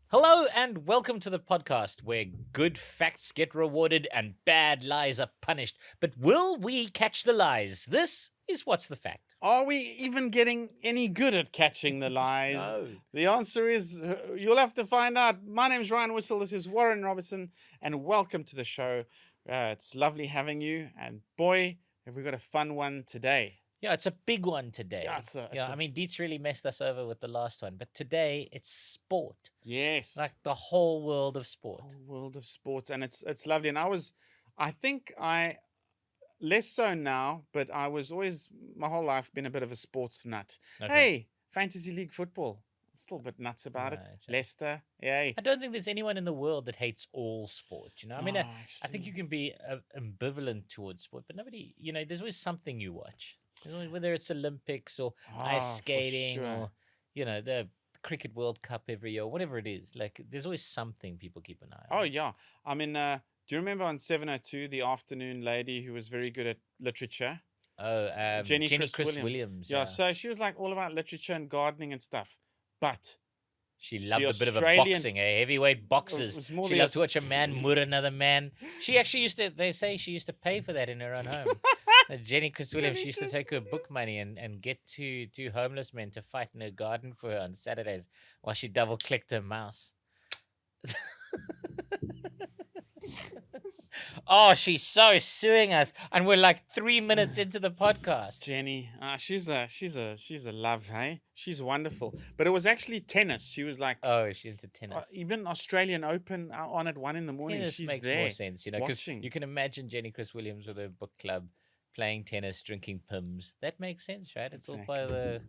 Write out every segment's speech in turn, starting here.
Hello and welcome to the podcast where good facts get rewarded and bad lies are punished. But will we catch the lies? This is What's the Fact. Are we even getting any good at catching the lies? No. The answer is you'll have to find out. My name's Ryan Whittal. This is Warren Robertson, and welcome to the show. It's lovely having you. And boy, have we got a fun one today. Yeah, it's a big one today. Yeah, I mean, Dietz really messed us over with the last one, but today it's sport. Yes, Like the whole world of sport. whole world of sports, and it's lovely. And I think I less so now, but I was always my whole life been a bit of a sports nut. Okay. Hey, fantasy league football. I'm still a bit nuts about it. Right, okay. Leicester, yay. I don't think there's anyone in the world that hates all sport. I mean, No, I think you can be ambivalent towards sport, but nobody, there's always something you watch. Whether it's Olympics or ice for skating sure. or, the Cricket World Cup every year, or whatever it is. Like, there's always something people keep an eye Oh on. yeah. I mean, do you remember on 702 the afternoon lady who was very good at literature? Oh, Jenny Jenny Chris Chris Williams. Yeah, so she was like all about literature and gardening and stuff. But She loved the a bit of a Australian- boxing, heavyweight boxers. was more She the loved to watch a man murder another man. She actually they say she used to pay for that in her own home. Jenny Chris Williams, Jenny she used to Chris- take her book money and get two homeless men to fight in her garden for her on Saturdays while she double clicked her mouse. Oh, she's so suing us, and we're like 3 minutes into the podcast. Jenny, she's a love, hey? She's wonderful. But it was actually tennis. She was like Oh, she's into tennis. even Australian Open on at 1 a.m. Tennis She's makes there. more sense, because watching. you can imagine Jenny Chris Williams with her book club, playing tennis, drinking Pims. That makes sense, right? It's all part of the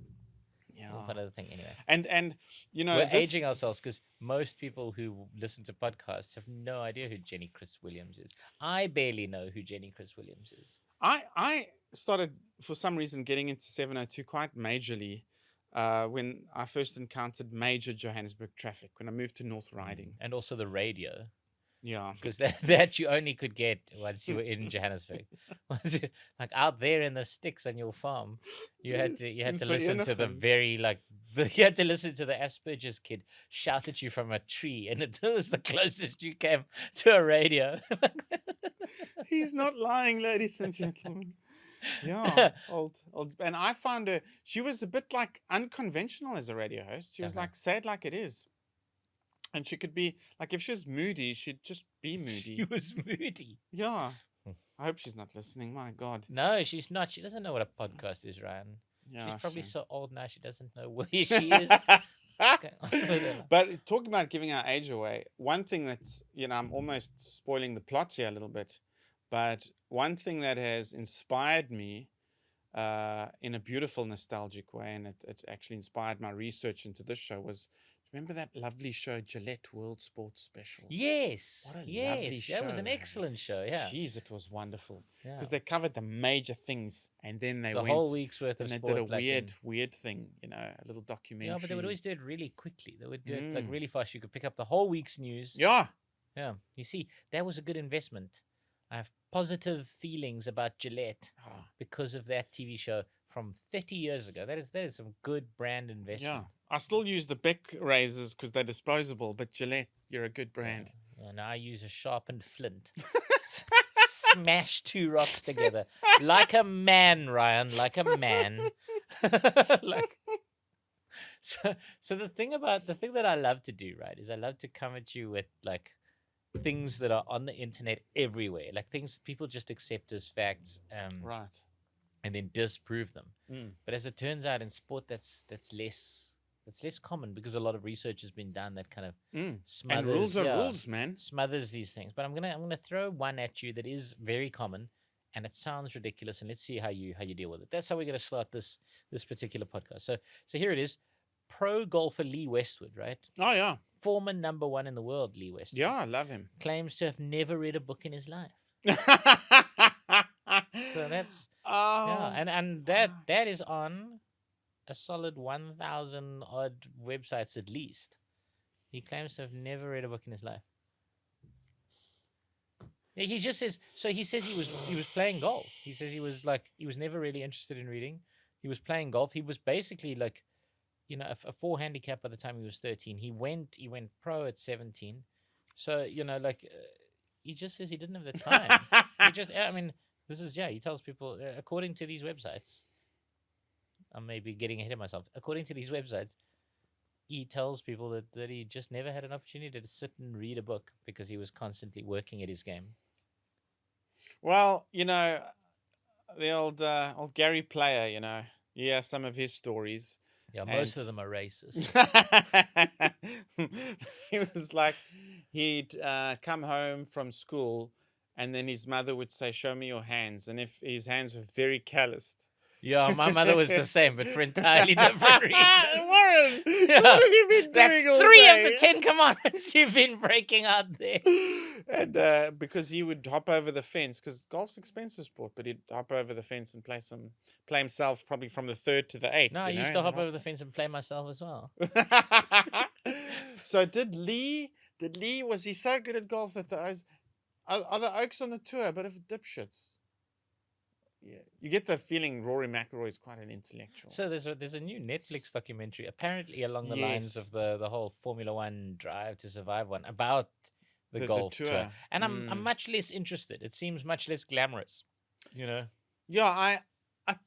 Yeah. all part of the thing. Anyway, And we're this- aging ourselves because most people who listen to podcasts have no idea who Jenny Chris Williams is. I barely know who Jenny Chris Williams is. I started for some reason getting into 702 quite majorly when I first encountered major Johannesburg traffic when I moved to North Riding. And also the radio, Yeah. because that you only could get once you were in Johannesburg. Like out there in the sticks on your farm, you had to In listen to the Vereeniging. very you had to listen to the Asperger's kid shout at you from a tree, and it was the closest you came to a radio. He's not lying, ladies and gentlemen. Yeah, old, and I found her. She was a bit like unconventional as a radio host. She was Uh-huh. like, say it like it is, and she could be like, if she was moody, she'd just be moody. She was moody. Yeah, I hope she's not listening. My God. No, she's not. She doesn't know what a podcast is, Ryan. Yeah, She's probably shame. so old now she doesn't know where she is. Going on with her life. But talking about giving our age away, one thing that's, I'm almost spoiling the plot here a little bit, but one thing that has inspired me in a beautiful nostalgic way, and it actually inspired my research into this show, was remember that lovely show, Gillette World Sports Special? Yes. What a lovely Yes. That was an show. excellent show. Yeah. Jeez, it was wonderful. Yeah. Because they covered the major things, and then they The went whole week's worth of and they sport. did a like in- weird thing, a little documentary. Yeah, but they would always do it really quickly. They would do it like Mm. really fast. You could pick up the whole week's news. Yeah. Yeah. You see, that was a good investment. I have positive feelings about Gillette Ah, because of that TV show from 30 years ago. That is some good brand investment. yeah. I still use the Bic razors because they're disposable, but Gillette, you're a good brand. Yeah, now I use a sharpened flint. Smash two rocks together like a man, Ryan, like a man. like so the thing that I love to do, right, is I love to come at you with like things that are on the internet everywhere, like things people just accept as facts, Right. and then disprove them. Mm. But as it turns out in sport, that's less common because a lot of research has been done that kind of Mm. smothers, And rules are yeah, rules, man. smothers these things. But I'm gonna throw one at you that is very common, and it sounds ridiculous, and let's see how you deal with it. That's how we're gonna start this particular podcast. So here it is. Pro golfer Lee Westwood, right? Oh, yeah. Former number one in the world, Lee Westwood. Yeah, I love him. Claims to have never read a book in his life. So that's oh. yeah, and that is on a solid 1,000 odd websites at least. He claims to have never read a book in his life. Yeah, he just says so. He says he was playing golf. He says he was never really interested in reading. He was playing golf. He was basically like a 4 handicap by the time he was 13. He went pro at 17. So, he just says he didn't have the time. He tells people, according to these websites, I'm maybe getting ahead of myself. According to these websites, he tells people that he just never had an opportunity to sit and read a book because he was constantly working at his game. Well, the old Gary Player, some of his stories. Yeah, most of them are racist. He was like, he'd come home from school, and then his mother would say, "Show me your hands," and if his hands were very calloused. Yeah, my mother was the same, but for entirely different reasons. Warren, what have you been doing all 3 day? of the 10 commandments you've been breaking out there. And because he would hop over the fence, because golf's expensive sport, but he'd hop over the fence and play himself probably from the 3rd to the 8th. No, I used to hop over the fence and play myself as well. So was he so good at golf that are the Oaks on the tour a bit of dipshits? Yeah, you get the feeling Rory McIlroy is quite an intellectual. So there's a new Netflix documentary, apparently along the lines of the whole Formula One Drive to Survive one, about the golf tour. And I'm much less interested. It seems much less glamorous, Yeah, I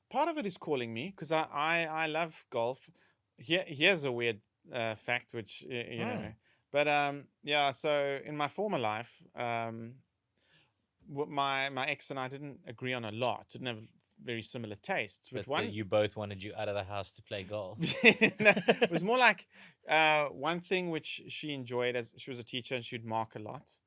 part of it is calling me because I love golf. Here's a weird fact, which know, but So in my former life, my ex and I didn't agree on a lot. Didn't have very similar tastes. But you both wanted you out of the house to play golf. No, it was more like one thing which she enjoyed, as she was a teacher and she'd mark a lot,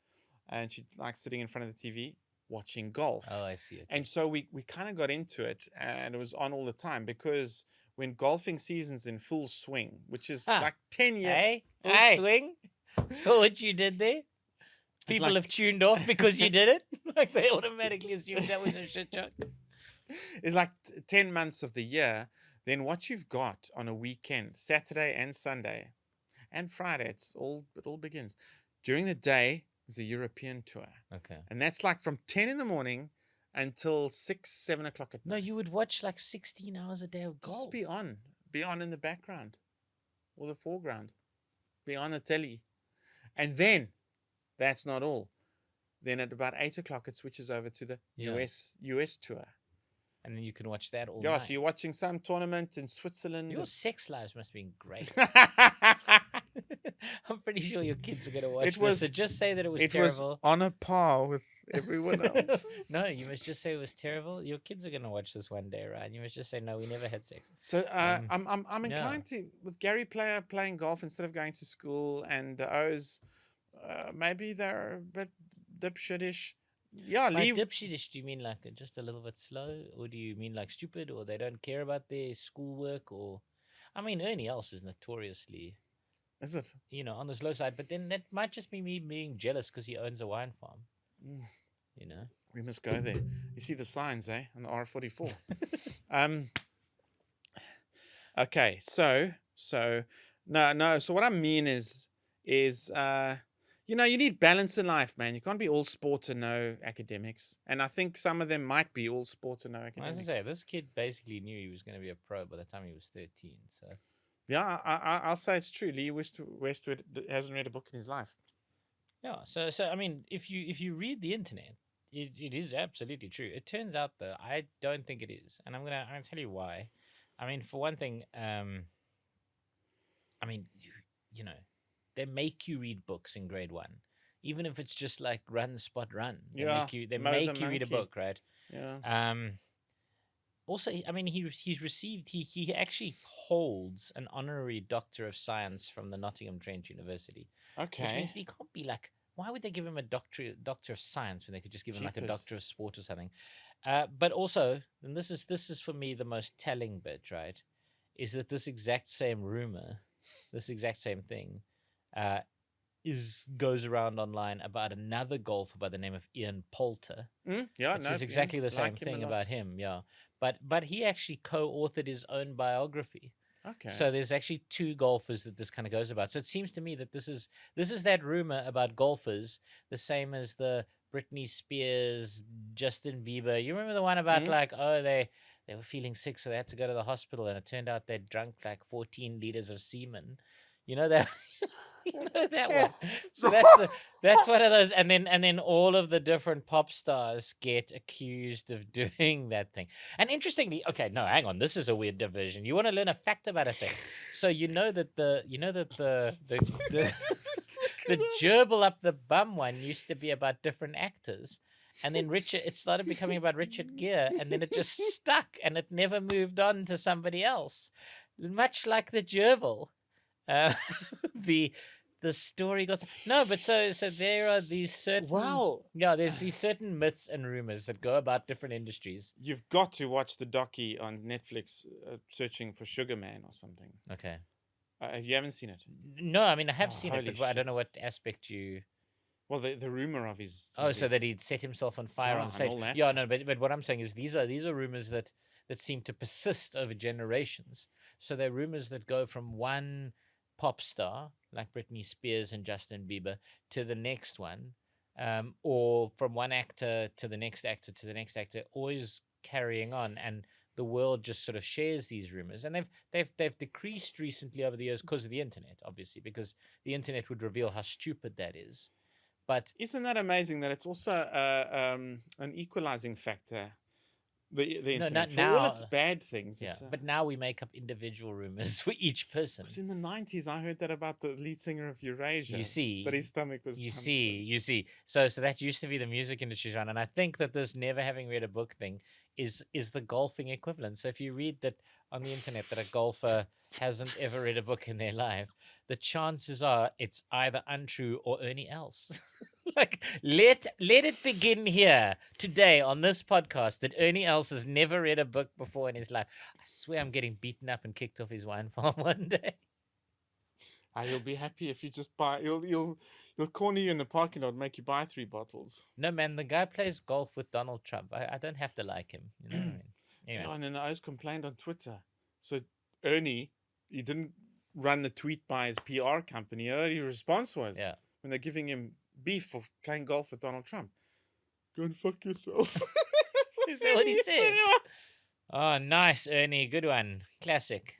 and she'd like sitting in front of the TV watching golf. Oh, I see. Okay. And so we kind of got into it, and it was on all the time because when golfing season's in full swing, which is like 10 years. Full swing? So what you did there? People have tuned off because you did it? Like they automatically assumed that was a shit joke. It's like 10 months of the year. Then what you've got on a weekend, Saturday and Sunday and Friday, it all begins. During the day is a European tour. Okay. And that's like from 10 in the morning until 6, 7 o'clock at night. No, you would watch like 16 hours a day of golf. Just be on in the background or the foreground. Be on the telly. And then that's not all. Then at about 8 o'clock, it switches over to the US tour. And then you can watch that all night. Yeah, so you're watching some tournament in Switzerland. Your sex lives must have been great. I'm pretty sure your kids are going to watch this. So just say that it was terrible. It was on a par with everyone else. No, you must just say it was terrible. Your kids are going to watch this one day, right? You must just say, no, we never had sex. So I'm inclined to, with Gary Player playing golf instead of going to school, and the O's, maybe they're a bit dipshitish. Yeah, by dipshitish, do you mean like just a little bit slow, or do you mean like stupid, or they don't care about their schoolwork, or I mean Ernie Els is notoriously, is it? On the slow side, but then that might just be me being jealous because he owns a wine farm. We must go there. You see the signs, on the R44. Okay, so no. So what I mean is you need balance in life, man. You can't be all sports and no academics. And I think some of them might be all sports and no academics. As I say, this kid basically knew he was going to be a pro by the time he was 13. So yeah, I'll say it's true. Lee Westwood hasn't read a book in his life. Yeah, so I mean, if you read the internet, it is absolutely true. It turns out though, I don't think it is, and I'm gonna tell you why. I mean, for one thing, they make you read books in grade 1, even if it's just like run, spot, run. They make you read a book, right? Yeah. Also, I mean, he actually holds an honorary Doctor of Science from the Nottingham Trent University. Okay. Which means he can't be like, why would they give him a Doctor of Science when they could just give him like a Doctor of Sport or something? But also, and this is for me the most telling bit, right? Is that this exact same rumor, this exact same thing, goes around online about another golfer by the name of Ian Poulter. It's exactly the same thing about him, yeah. But he actually co-authored his own biography. Okay. So there's actually 2 golfers that this kind of goes about. So it seems to me that this is that rumor about golfers, the same as the Britney Spears, Justin Bieber. You remember the one about they were feeling sick, so they had to go to the hospital, and it turned out they'd drunk like 14 liters of semen. You know that. You know that one. So that's one of those, and then all of the different pop stars get accused of doing that thing. And interestingly, okay, no, hang on, this is a weird diversion. You want to learn a fact about a thing. So the the gerbil up the bum one used to be about different actors. And then it started becoming about Richard Gere, and then it just stuck, and it never moved on to somebody else. Much like the gerbil. Uh, the the story goes no, but so there are these certain Wow. there's these certain myths and rumors that go about different industries. You've got to watch the docu on Netflix, Searching for Sugar Man or something. Okay. If you haven't seen it. No, I mean I have Oh, seen it, holy but I don't know shit. what aspect you. Well, the rumor of his. Oh, of so his- that he'd set himself on fire Yeah, on and stage. all that Yeah, kind no, but what I'm saying is these are rumors that seem to persist over generations. So they're rumors that go from one pop star like Britney Spears and Justin Bieber to the next one, or from one actor to the next actor to the next actor, always carrying on, and the world just sort of shares these rumors, and they've decreased recently over the years because of the internet, obviously, because the internet would reveal how stupid that is. But Isn't that amazing that it's also an equalizing factor? The no, internet, not for all now. its bad things. Yeah, It's, but now we make up individual rumors for each person. because in the 90s, I heard that about the lead singer of Eurasia. You see, that his stomach was. you pumped see, and- you see. So that used to be the music industry genre, and I think that this never having read a book thing is the golfing equivalent. So if you read that on the internet that a golfer hasn't ever read a book in their life, the chances are it's either untrue or Ernie Els. Like let it begin here today on this podcast that Ernie Els has never read a book before in his life. I swear I'm getting beaten up and kicked off his wine farm one day. He'll be happy if you just buy. He'll corner you in the parking lot, and make you buy 3 bottles. No, man, the guy plays golf with Donald Trump. I don't have to like him. You know what I mean? Anyway. Yeah, and then the O's complained on Twitter. So Ernie, he didn't run the tweet by his PR company. His response was Yeah. when they're giving him beef for playing golf with Donald Trump. Go and fuck yourself. Is that what he said? Oh, nice, Ernie. Good one. Classic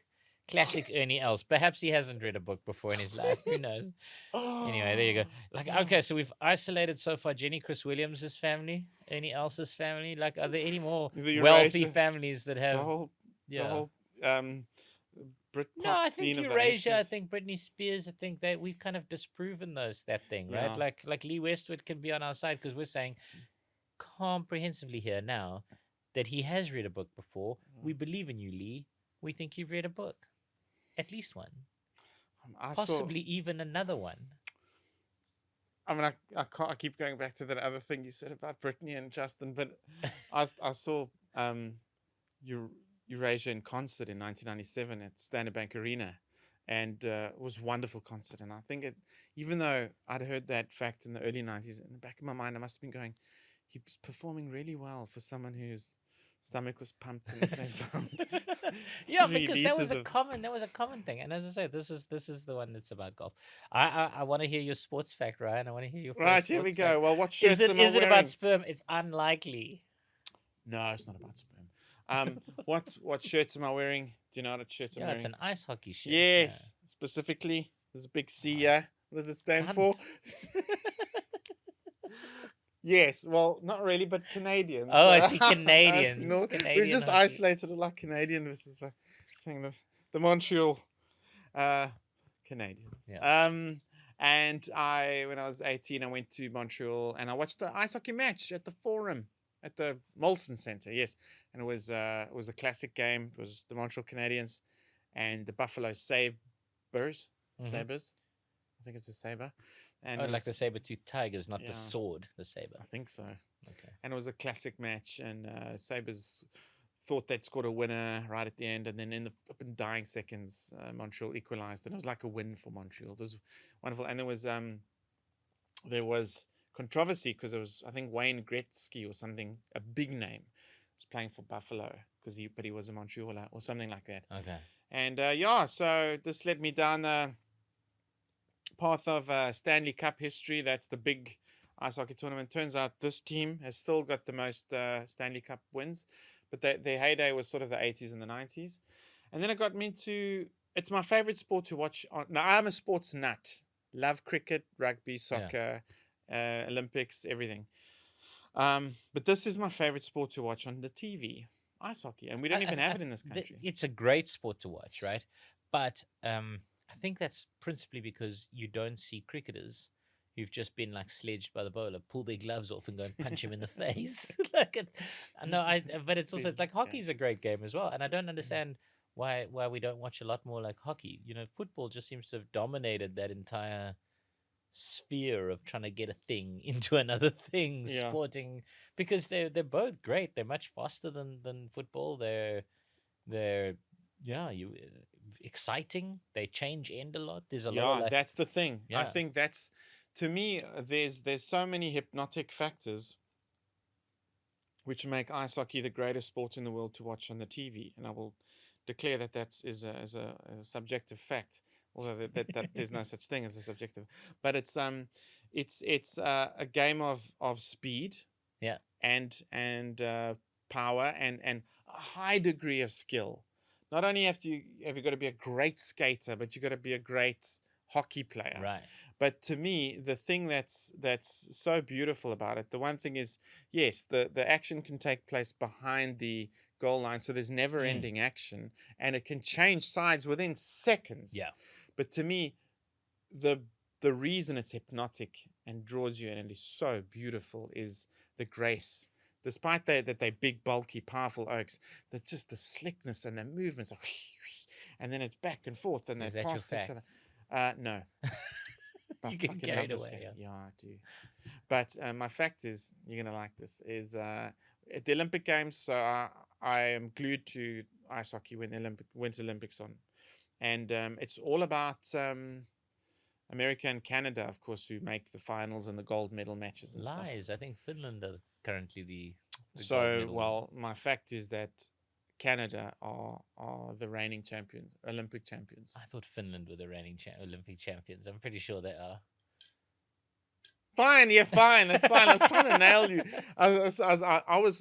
Ernie Els. Perhaps he hasn't read a book before in his life. Who knows? Anyway, there you go. Like, okay, so we've isolated so far Jenny Chris Williams' family, Ernie Els's family. Like, are there any more The wealthy Eurasia- families that have? The whole, yeah. the whole Britpop No, I think scene of Eurasia. the I 80s. think Britney Spears. I think that we've kind of disproven that thing, right? Yeah. Like Lee Westwood can be on our side because we're saying comprehensively here now that he has read a book before. We believe in you, Lee. We think you've read a book, at least one, possibly even another one. I mean, I keep going back to that other thing you said about Britney and Justin, but I saw Eurasia in concert in 1997 at Standard Bank Arena, and it was a wonderful concert. And I think even though I'd heard that fact in the early 90s, in the back of my mind, I must have been going, he was performing really well for someone whose stomach was pumped and they found. Yeah, 3 because that was liters a common thing. And as I say, this is the one that's about golf. I want to hear your sports fact, Ryan. I want to hear your first Right, here we sports go. fact. Well, what shirts Is am I it wearing? about sperm? It's unlikely. No, it's not about sperm. What shirts am I wearing? Do you know what shirts I'm Yeah, wearing? it's an ice hockey shirt. Yes, specifically, there's a big C here. What does it stand for? Yes, well, not really, but Canadians. Oh, I see, Canadians. No, Canadian we just hockey. isolated it like Canadian versus saying the Montreal Canadians. Yeah. And when I was 18, I went to Montreal and I watched the ice hockey match at the Forum at the Molson Center. Yes, and it was a classic game. It was the Montreal Canadiens and the Buffalo Sabres. Mhm. Sabres, I think it's a saber. And Oh, it like was- the saber-toothed tigers, not Yeah. the sword, the saber. I think so. Okay. And it was a classic match, and Sabres thought they'd scored a winner right at the end, and then in the up and dying seconds, Montreal equalized, and it was like a win for Montreal. It was wonderful, and there was controversy because there was, I think, Wayne Gretzky or something, a big name, was playing for Buffalo because he was a Montrealer or something like that. Okay. And so this led me down the path of Stanley Cup history. That's the big ice hockey tournament. Turns out this team has still got the most Stanley Cup wins, but their heyday was sort of the 80s and the 90s. And then it got me to, it's my favorite sport to watch. Now, I'm a sports nut. Love cricket, rugby, soccer, Olympics, everything. But this is my favorite sport to watch on the TV, ice hockey. And we don't even have it in this country. It's a great sport to watch, right? But I think that's principally because you don't see cricketers who've just been like sledged by the bowler, pull their gloves off and go and punch him in the face. But it's also like hockey's a great game as well. And I don't understand why we don't watch a lot more like hockey. You know, football just seems to have dominated that entire sphere of trying to get a thing into another thing, sporting, because they're both great. They're much faster than football. They're exciting. They change end a lot. There's a lot of like, that's the thing. I think that's, to me, there's so many hypnotic factors which make ice hockey the greatest sport in the world to watch on the TV, and I will declare that is a subjective fact, although that there's no such thing as a subjective. But it's a game of speed, and power and a high degree of skill. Not only have you got to be a great skater, but you got to be a great hockey player. right. But to me, the thing that's so beautiful about it, the one thing is, yes, the action can take place behind the goal line, so there's never ending action, and it can change sides within seconds. Yeah. But to me, the reason it's hypnotic and draws you in and is so beautiful is the grace. Despite that they're big, bulky, powerful oaks, that just the slickness and the movements are, and then it's back and forth, and they pass each other. No. You get carried away. Yeah, I do. But my fact is, you're gonna like this, is at the Olympic Games. So I am glued to ice hockey when the Winter Olympics on, and it's all about America and Canada, of course, who make the finals and the gold medal matches and stuff. I think Finland are currently the so well. My fact is that Canada are the reigning champions, Olympic champions. I thought Finland were the reigning Olympic champions. I'm pretty sure they are. Fine, fine. That's fine. I was trying to nail you. I was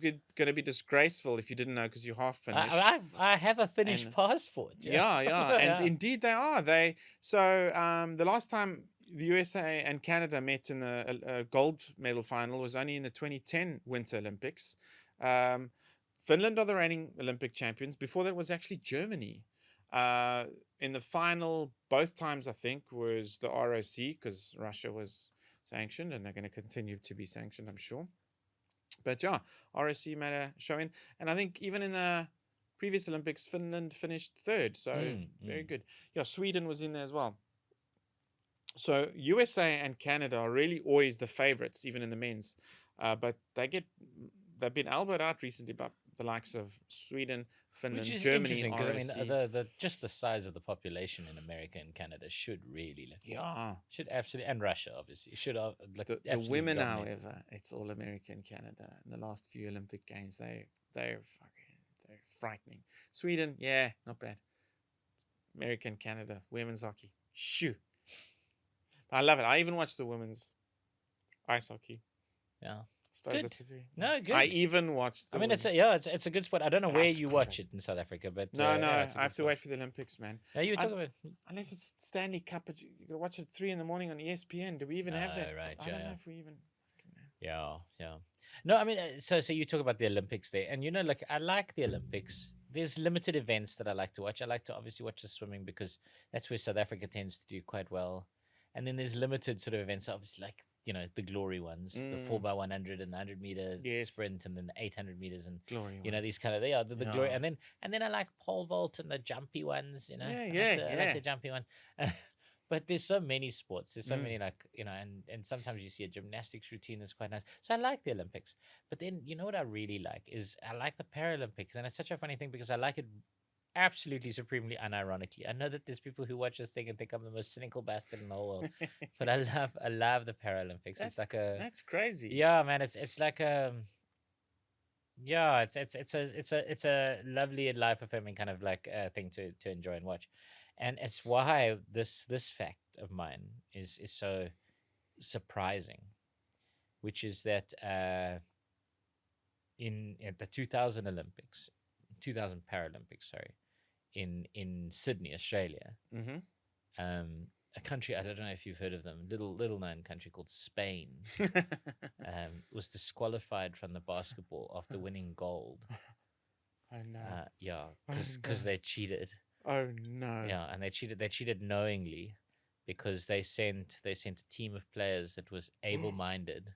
going to be disgraceful if you didn't know, because you're half Finnish. I have a Finnish passport. Yeah. And indeed they are. The last time the USA and Canada met in the gold medal final was only in the 2010 Winter Olympics. Finland are the reigning Olympic champions. Before that was actually Germany. In the final, both times I think was the ROC, because Russia was sanctioned, and they're going to continue to be sanctioned, I'm sure. But yeah, ROC made a showing, and I think even in the previous Olympics, Finland finished third, so very good. Yeah, Sweden was in there as well. So USA and Canada are really always the favorites, even in the men's. But they've been elbowed out recently by the likes of Sweden, Finland, Which is Germany, interesting, because I mean, ROC. the size of the population in America and Canada should really should absolutely, and Russia obviously should the women, however, it's all America and Canada. In the last few Olympic Games, they're frightening. Sweden, not bad. America and Canada, women's hockey, shoo. I love it. I even watch the women's ice hockey. Yeah. Good. Good. I even watched. It's a good spot. I don't know where you watch it in South Africa, but no, I have to wait for the Olympics, man. Yeah, you talk about unless it's Stanley Cup, you gotta watch it at 3 a.m. on ESPN. Do we even have that? Right, I don't know if we even. Yeah. No, I mean, so you talk about the Olympics there, and like I like the Olympics. There's limited events that I like to watch. I like to obviously watch the swimming because that's where South Africa tends to do quite well, and then there's limited sort of events, obviously, like the glory ones, the 4x100 and the 100 meters sprint, and then the 800 meters, and glory these kind of the glory, and then I like pole vault and the jumpy ones, I like the jumpy one. But there's so many sports. There's so many, and sometimes you see a gymnastics routine that's quite nice. So I like the Olympics. But then, what I really like is I like the Paralympics. And it's such a funny thing because I like it absolutely supremely unironically. I know that there's people who watch this thing and think I'm the most cynical bastard in the whole world. But I love the Paralympics. That's crazy. Yeah, man. It's like it's a lovely and life affirming kind of like thing to enjoy and watch. And it's why this fact of mine is so surprising, which is that at the 2000 Olympics, 2000 Paralympics, sorry, in Sydney, Australia. Mm-hmm. A country, I don't know if you've heard of them, little known country called Spain, was disqualified from the basketball after winning gold. Oh no. Yeah, Oh, because no. they cheated. Oh no. Yeah, and they cheated knowingly, because they sent a team of players that was able-minded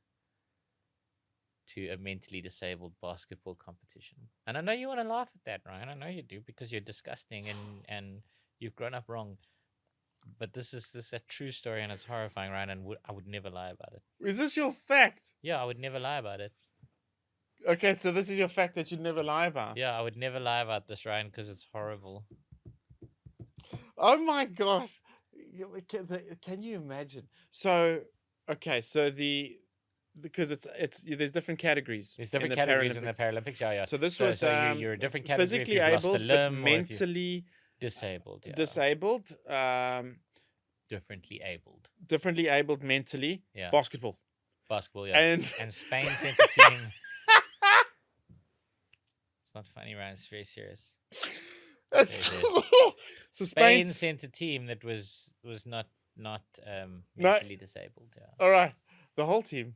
to a mentally disabled basketball competition. And I know you want to laugh at that, Ryan. I know you do, because you're disgusting and you've grown up wrong. But this is a true story, and it's horrifying, Ryan. And I would never lie about it. Is this your fact? Yeah, I would never lie about it. Okay, so this is your fact that you'd never lie about. Yeah, I would never lie about this, Ryan, because it's horrible. Oh my gosh. Can you imagine? So, okay, so because it's there's different categories. There's different categories in the Paralympics. Yeah. So this so, was so you're a different category physically if you've lost a able, limb, but or if you're mentally disabled. Yeah. disabled. Differently abled. Differently abled mentally. Yeah. Basketball. Basketball. Yeah. And Spain sent a team. It's not funny, Ryan. It's very serious. so Spain sent a team that was not mentally disabled. Yeah. All right, the whole team.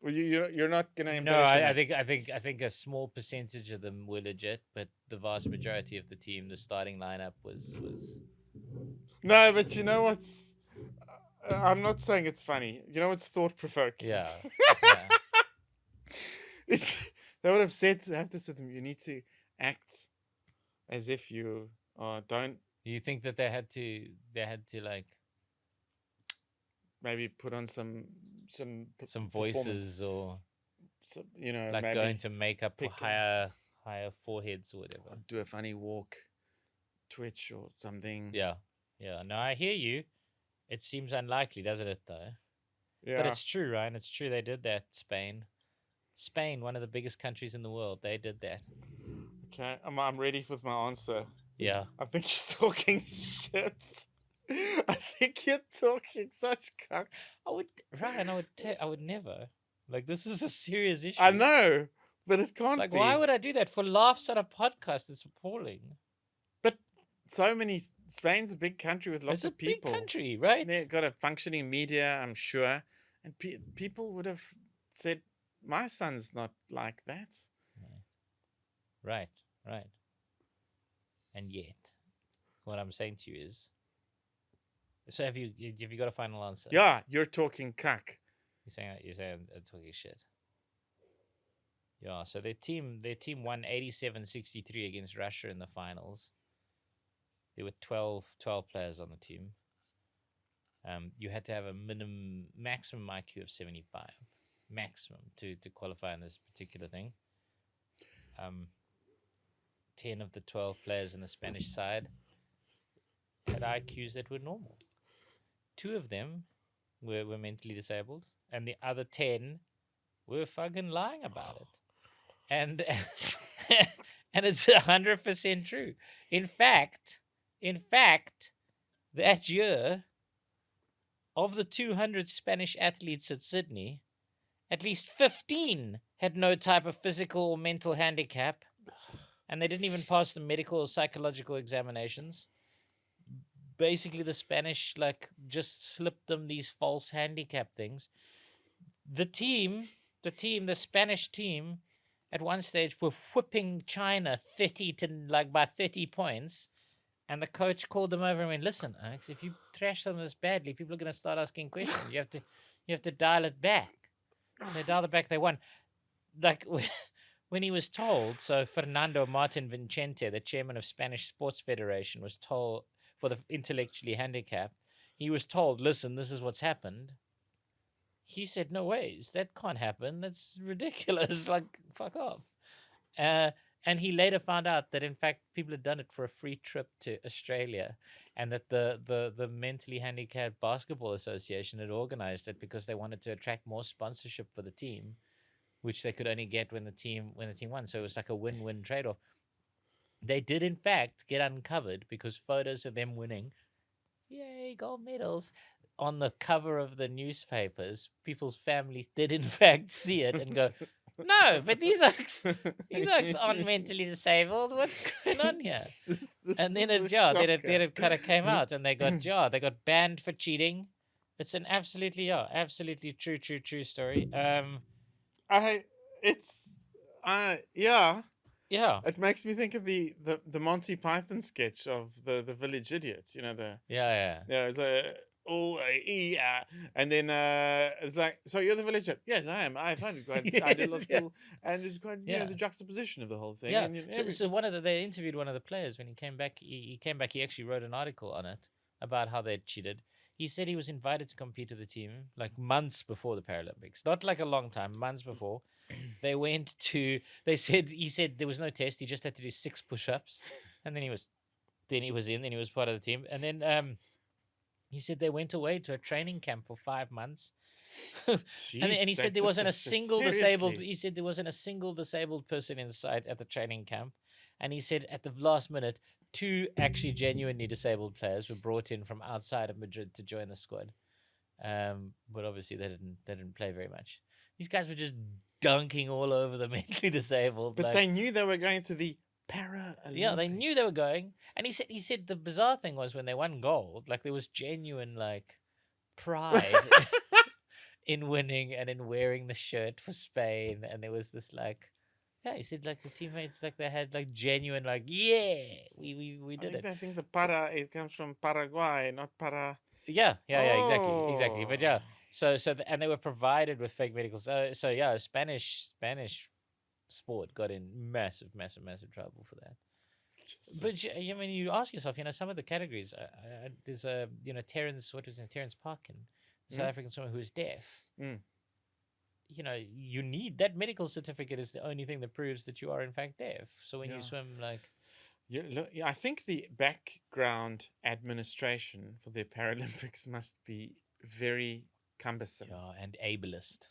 Well, you're not gonna. No, I think a small percentage of them were legit, but the vast majority of the team, the starting lineup was. No, but you know what's? I'm not saying it's funny. You know what's thought provoking? Yeah. They would have said to them, you need to act as if you don't. You think that they had to like maybe put on some voices, or like maybe going to makeup for higher foreheads or whatever. Do a funny walk, twitch or something. Yeah. No, I hear you. It seems unlikely, doesn't it, though? Yeah. But it's true, Ryan. It's true. They did that. Spain, one of the biggest countries in the world. They did that. Okay, I'm ready with my answer. Yeah. I think you're talking shit. I think you're talking such cuck. I would never. Like, this is a serious issue. I know, but it can't like, be. Why would I do that? For laughs on a podcast, it's appalling. But Spain's a big country with lots of people. It's a big country, right? They've got a functioning media, I'm sure. And people would have said, my son's not like that. Right. And yet, what I'm saying to you is, so have you got a final answer? Yeah, you're talking cuck. You're saying I'm talking shit. Yeah, so their team won 87-63 against Russia in the finals. There were 12 players on the team. You had to have a maximum IQ of 75, maximum to qualify in this particular thing. 10 of the 12 players in the Spanish side had IQs that were normal. 2 of them were mentally disabled, and the other 10 were fucking lying about it. And and it's 100% true. In fact, that year, of the 200 Spanish athletes at Sydney, at least 15 had no type of physical or mental handicap, and they didn't even pass the medical or psychological examinations. Basically, the Spanish just slipped them these false handicap things. The Spanish team, at one stage were whipping China by 30 points, and the coach called them over and went, "Listen, Alex, if you trash them this badly, people are going to start asking questions. You have to dial it back." They dialed it back. They won. When he was told, so Fernando Martin Vincente, the chairman of Spanish Sports Federation, was told, for the intellectually handicapped, he was told, "Listen, this is what's happened." He said, "No ways, that can't happen. That's ridiculous. Fuck off." And he later found out that, in fact, people had done it for a free trip to Australia, and that the Mentally Handicapped Basketball Association had organized it because they wanted to attract more sponsorship for the team, which they could only get when the team won. So it was like a win-win trade-off. They did, in fact, get uncovered because photos of them winning, yay, gold medals, on the cover of the newspapers, people's families did, in fact, see it and go, No, but these oaks aren't mentally disabled. What's going on here? And then then it kind of came out, and they got banned for cheating. It's an absolutely true story. It's yeah. Yeah, It makes me think of the Monty Python sketch of the village idiots. You know yeah. it's a and then it's like, so you're the village idiot. Yes, I am. I find it quite. I did law Yes, yeah. school, and it's quite Yeah. the juxtaposition of the whole thing. Yeah. And So they interviewed one of the players when he came back. He came back. He actually wrote an article on it about how they'd cheated. He said he was invited to compete with the team like months before the Paralympics, not like a long time, months before. He said there was no test. He just had to do 6 push-ups, and then he was part of the team. And then he said they went away to a training camp for 5 months. And he said there wasn't a single disabled. He said there wasn't a single disabled person in sight at the training camp, and he said at the last minute, 2 actually genuinely disabled players were brought in from outside of Madrid to join the squad. But obviously they didn't play very much. These guys were just dunking all over the mentally disabled. But they knew they were going to the Paralympics. Yeah, they knew they were going, and he said the bizarre thing was when they won gold, like there was genuine like pride in winning and in wearing the shirt for Spain, and there was this like, yeah, he said like the teammates like they had like genuine like, yeah, we did it. I think the para it comes from Paraguay, not para. Yeah, exactly. But yeah, and they were provided with fake medicals. So yeah, Spanish sport got in massive trouble for that. But I mean, you ask yourself, some of the categories. There's Terence, Terence Parkin, South African swimmer who is deaf. You need that medical certificate is the only thing that proves that you are in fact deaf. So when you swim, like, I think the background administration for the Paralympics must be very cumbersome. Yeah, and ableist.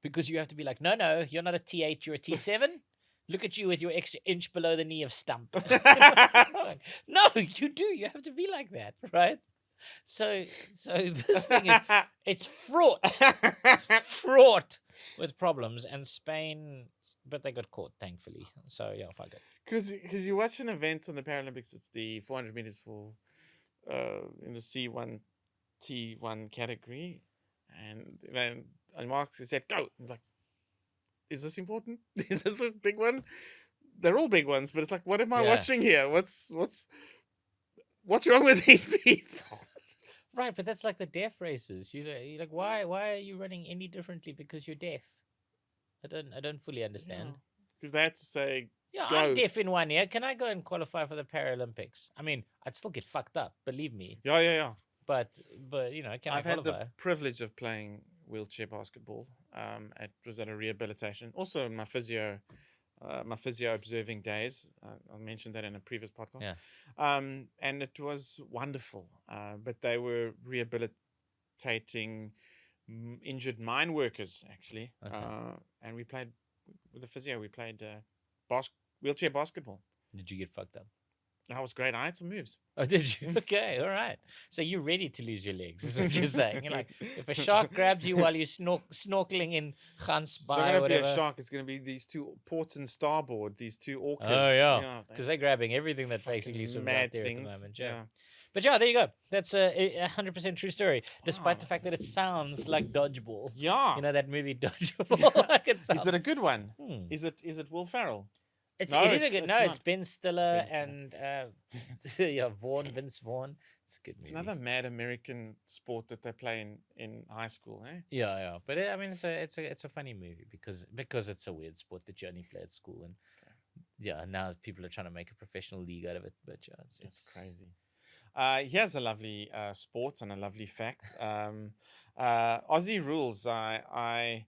Because you have to be like, no, you're not a T8, you're a T7. Look at you with your extra inch below the knee of stump. Like, no, you do. You have to be like that, right? So this thing is, it's fraught. It's fraught with problems. And Spain, but they got caught, thankfully. So, yeah, fuck it. Because you watch an event on the Paralympics, it's the 400 meters for in the C1, T1 category. And then Marx said, go. It's like, is this important? Is this a big one? They're all big ones, but it's like, what am I watching here? What's wrong with these people? Right, but that's like the deaf races. You're like, why are you running any differently because you're deaf? I don't fully understand. Because they had to say, yeah, go. I'm deaf in 1 year. Can I go and qualify for the Paralympics? I mean, I'd still get fucked up, believe me. Yeah. But can I've I qualify? had the privilege of playing wheelchair basketball. Was at a rehabilitation. Also, my physio observing days. I mentioned that in a previous podcast. Yeah. And it was wonderful. But they were rehabilitating injured mine workers, actually. Okay. And we played with the physio. We played wheelchair basketball. Did you get fucked up? That was great. I had some moves. Oh, did you? Okay, all right. So you're ready to lose your legs, is what you're saying. You're like, if a shark grabs you while you're snorkeling in Gans Bay or It's not going to whatever. be a shark. It's going to be these 2 port and starboard, these 2 orcas. Oh, yeah. Because they're grabbing everything that basically swims out there things. at the moment. Yeah. But yeah, there you go. That's a 100% true story, despite the fact that it sounds like Dodgeball. Yeah. That movie Dodgeball. Like Is it a good one? Is it Will Ferrell? It is a good. It's Ben Stiller and Vince Vaughn. It's a good movie. It's another mad American sport that they play in high school, eh? Yeah. But I mean, it's a funny movie because it's a weird sport that you only play at school, and now people are trying to make a professional league out of it. But yeah, it's crazy. Here's a lovely sport and a lovely fact. Aussie rules. I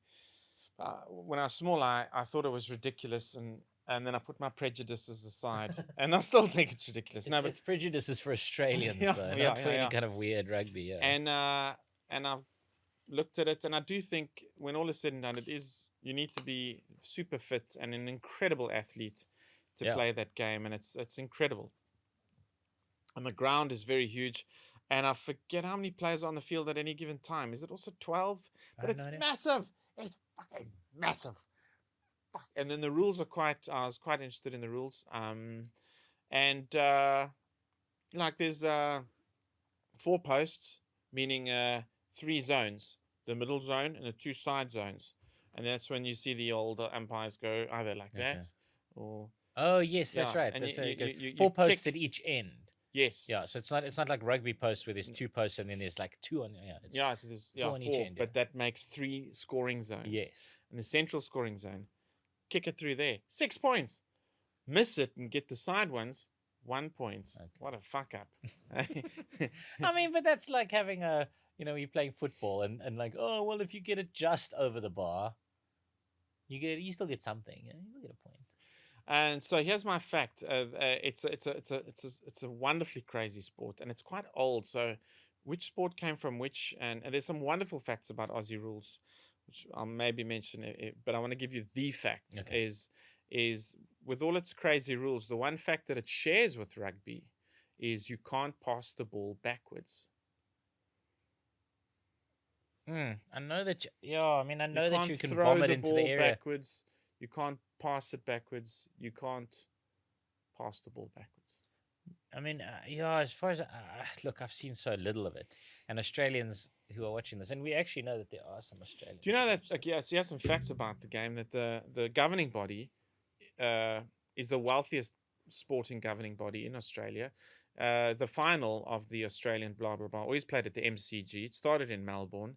when I was small, I thought it was ridiculous, and then I put my prejudices aside, and I still think it's ridiculous. It's prejudices for Australians, though, not for any kind of weird rugby. Yeah. And I've looked at it, and I do think when all is said and done, you need to be super fit and an incredible athlete to play that game, and it's incredible. And the ground is very huge, and I forget how many players are on the field at any given time. Is it also 12? But it's massive. It's fucking massive. fuck. And then the rules are I was quite interested in the rules. And like there's 4 posts, meaning 3 zones, the middle zone and the 2 side zones. And that's when you see the old umpires go either like that or Oh yes, that's yeah, right. and That's you 4 posts kick. at each end. Yes. Yeah, so it's not like rugby posts where there's 2 posts and then there's like 2 on. Yeah, it's Yeah, so there's 4 on each 4, end. but that makes 3 scoring zones. Yes. And the central scoring zone, kick it through there, 6 points. Miss it and get the side ones, 1 point. Okay. What a fuck up. I mean, but that's like having you're playing football and like, oh well, if you get it just over the bar, you still get something. You still get a point. And so here's my fact. It's a wonderfully crazy sport, and it's quite old. So, which sport came from which? And there's some wonderful facts about Aussie rules, which I'll maybe mention. But I want to give you the fact is with all its crazy rules, the one fact that it shares with rugby is you can't pass the ball backwards. I know that. I mean, I know that you can throw bomb it the into ball the area backwards. You can't pass it backwards. You can't pass the ball backwards. I mean, as far as look, I've seen so little of it, and Australians who are watching this, and we actually know that there are some Australians. Do you know that? Here's some facts about the game. That the governing body is the wealthiest sporting governing body in Australia. The final of the Australian blah blah blah always played at the MCG. It started in Melbourne.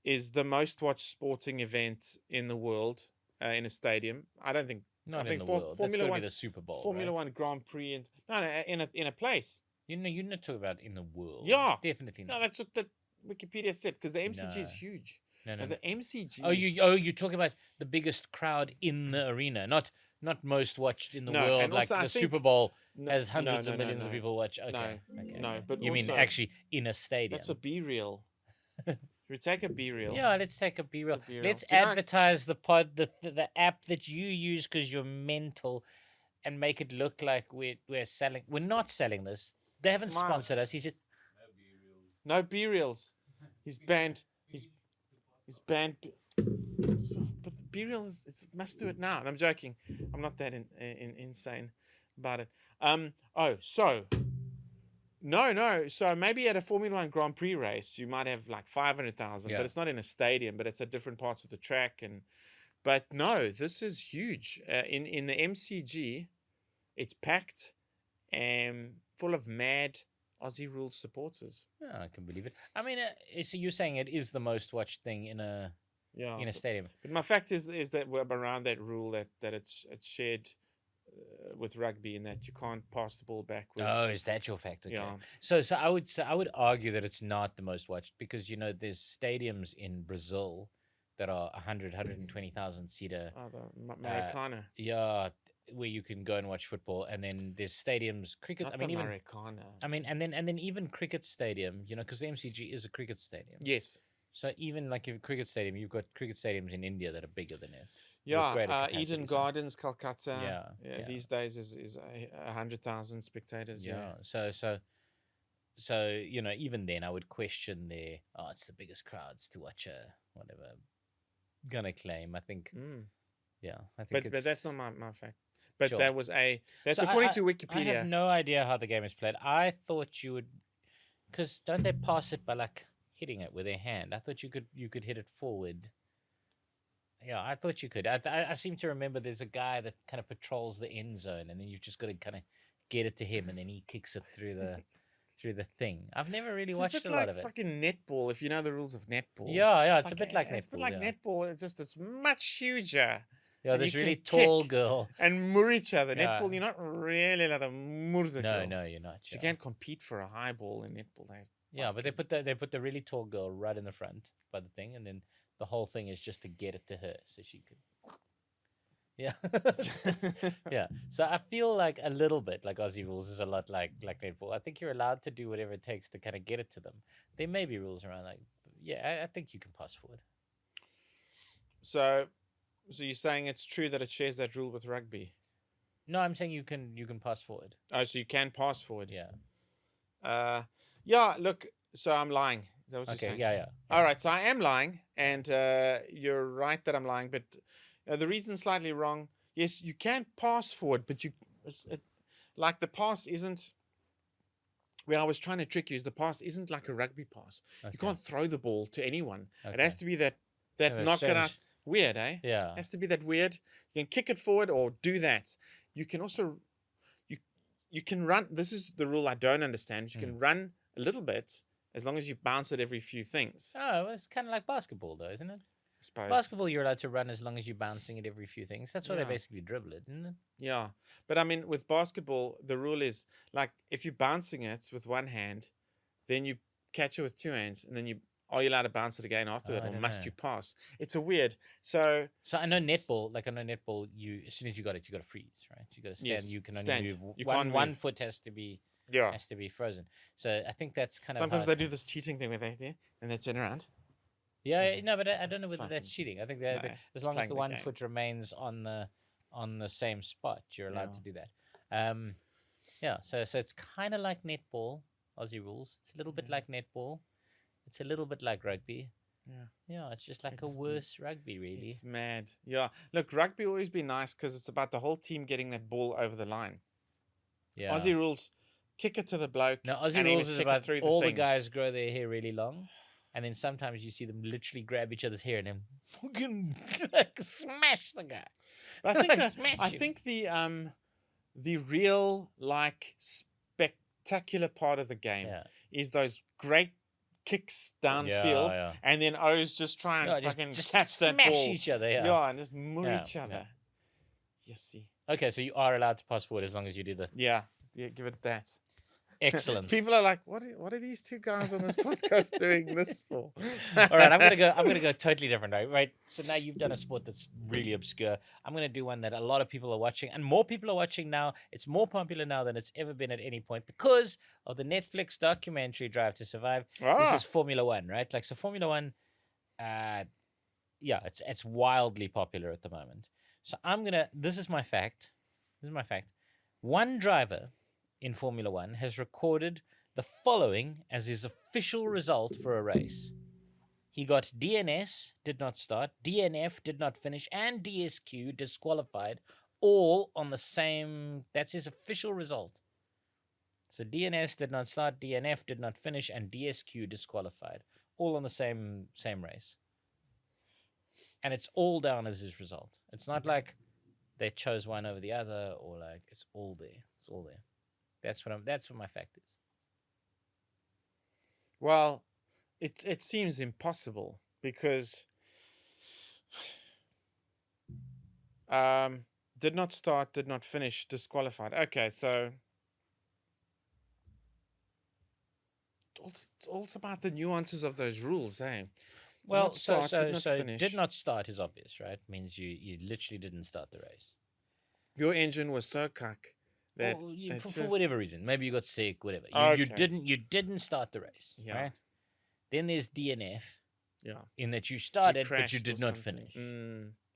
Is the most watched sporting event in the world in a stadium. I don't think. Not I think in the world. Formula That's 1, be the Super Bowl. Formula right? 1 Grand Prix, and in a place. You're not talking about in the world. Yeah, definitely not. No, that's what the Wikipedia said because the MCG is No. huge. No. The MCG. You're talking about the biggest crowd in the arena, not most watched in the world. and Like also I the think- Super Bowl No, has hundreds no, of no, millions of no. people watch. Okay, No, but you mean also- actually in a stadium? That's a B reel. We take a B reel. Yeah, let's take a B-roll. It's a B-roll. Let's Do you know- advertise the the app that you use because you're mental, and make it look like we're selling. We're not selling this. They haven't Smart. sponsored us. He's just No B reels. He's banned. He's banned. But the B reels, it must do it now. And I'm joking. I'm not that insane about it. No. So maybe at a Formula 1 Grand Prix race, you might have like 500,000, Yeah. but it's not in a stadium, but it's at different parts of the track. But no, this is huge. In the MCG, it's packed and full of mad Aussie rules supporters. I can believe it. I mean, so you're saying it is the most watched thing in a stadium? But my fact is that we're around that rule that it's shared with rugby, in that you can't pass the ball backwards. Oh, is that your fact? Okay. Yeah. So I would argue that it's not the most watched because there's stadiums in Brazil that are 120,000 seater. Oh, the Maracana. Yeah, where you can go and watch football, and then there's stadiums cricket. Not I mean, the even Maracana. and then even cricket stadium. Because the MCG is a cricket stadium. Yes. So even like a cricket stadium, you've got cricket stadiums in India that are bigger than it. Yeah, greater Eden capacity, so- Gardens, Calcutta. Yeah. These days is 100,000 spectators. Yeah. So even then I would question it's the biggest crowds to watch a whatever gonna claim. I think I think But that's not my fact. But Sure. that's So according I- to Wikipedia. I have no idea how the game is played. I thought you would, because don't they pass it by like hitting it with their hand? I thought you could hit it forward. Yeah, I thought you could. I seem to remember there's a guy that kind of patrols the end zone, and then you've just got to kind of get it to him, and then he kicks it through the thing. I've never really It's watched a bit a lot like of it. fucking netball, if you know the rules of netball. Yeah, it's a bit like It's a netball. bit like yeah. netball. It's much huger. Yeah, and this you really can tall kick. girl. And mur each other. Yeah. Netball, you're not really allowed to mur the girl. No, you're not. You yeah. can't compete for a high ball in netball. Yeah, but they put the really tall girl right in the front by the thing, and then the whole thing is just to get it to her so she could. Yeah, yeah. So I feel like a little bit like Aussie rules is a lot like netball. I think you're allowed to do whatever it takes to kind of get it to them. There may be rules around like, I think you can pass forward. So you're saying it's true that it shares that rule with rugby? No, I'm saying you can pass forward. Oh, so you can pass forward. Yeah. Yeah. Look, so I'm lying. Is that what you're Okay. saying? Yeah. All right. So I am lying, and you're right that I'm lying. But The reason slightly wrong. Yes, you can pass forward, but like the pass isn't. Where I was trying to trick you is the pass isn't like a rugby pass. Okay. You can't throw the ball to anyone. It Okay. has to be that Yeah, knock it out. strange. Weird, eh? Yeah. Has to be that weird. You can kick it forward or do that. You can also you can run. This is the rule I don't understand. You can run a little bit as long as you bounce it every few things. Oh, well, it's kind of like basketball, though, isn't it? I suppose. Basketball, you're allowed to run as long as you're bouncing it every few things. That's why they Yeah. basically dribble it, isn't it? Yeah, but I mean, with basketball, the rule is like if you're bouncing it with one hand, then you catch it with two hands, and then are you allowed to bounce it again after that, I or don't must know. you pass? It's a weird. So I know netball. Like I know netball, you as soon as you got it, you got to freeze, right? You got to stand. Yes, You can only stand. move You one. can't One move. foot has to be yeah, frozen. So I think that's kind sometimes of they do this cheating thing where they and they turn around. Yeah, no, but I don't know whether that's Fucking- cheating. I think no, that as long as playing the the one game. foot remains on the same spot, you're allowed to do that. Yeah, so it's kind of like netball, Aussie rules. It's a little bit like netball. It's a little bit like rugby. Yeah, it's just like a worse rugby, really. It's mad. Yeah, look, rugby always be nice because it's about the whole team getting that ball over the line. Yeah. Aussie rules, kick it to the bloke. No, Aussie and he rules must is kick it about through all the thing. guys grow their hair really long, and then sometimes you see them literally grab each other's hair and then fucking like smash the guy. I think Smash him. the real like spectacular part of the game is those great kicks downfield, Yeah. and then O's just try and fucking just catch that smash ball. each other. Yeah. And just moor each other. You see. Okay, so you are allowed to pass forward as long as you do the. Yeah, give it that. Excellent. People are like, what are these two guys on this podcast doing this for? All right, I'm gonna go totally different, right? So now you've done a sport that's really obscure. I'm gonna do one that a lot of people are watching, and more people are watching now. It's more popular now than it's ever been at any point because of the Netflix documentary Drive to Survive. This is Formula One, right? Like so, Formula One, it's wildly popular at the moment. So this is my fact. One driver in Formula One has recorded the following as his official result for a race. He got DNS, did not start, DNF, did not finish, and DSQ, disqualified, all on the same. That's his official result. So DNS did not start, DNF did not finish, and DSQ disqualified, all on the same race. And it's all down as his result. It's not like they chose one over the other, or like it's all there. It's all there. That's what my fact is. Well, it seems impossible because did not start, did not finish, disqualified. Okay, so it's all about the nuances of those rules, eh? Well, finish. Did not start is obvious, right? Means you literally didn't start the race. Your engine was so cuck that for whatever reason, maybe you got sick, whatever. You didn't start the race, right? Then there's DNF, in that you started but you did not finish.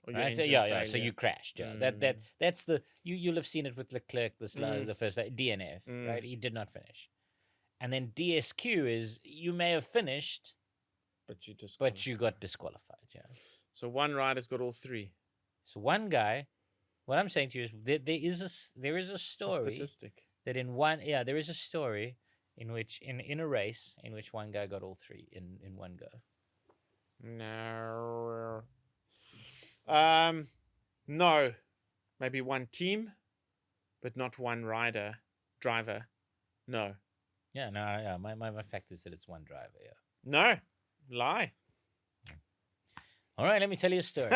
Right? So so you crashed. That's the you'll have seen it with Leclerc the first DNF, right? He did not finish, and then DSQ is you may have finished, but you got disqualified. Yeah. So one rider's got all three. So one guy. What I'm saying to you is there is a story statistic that there is a story in which in a race in which one guy got all three in one go. No, maybe one team, but not one driver. No. Yeah, no, yeah. My fact is that it's one driver. Yeah. No, lie. All right, let me tell you a story.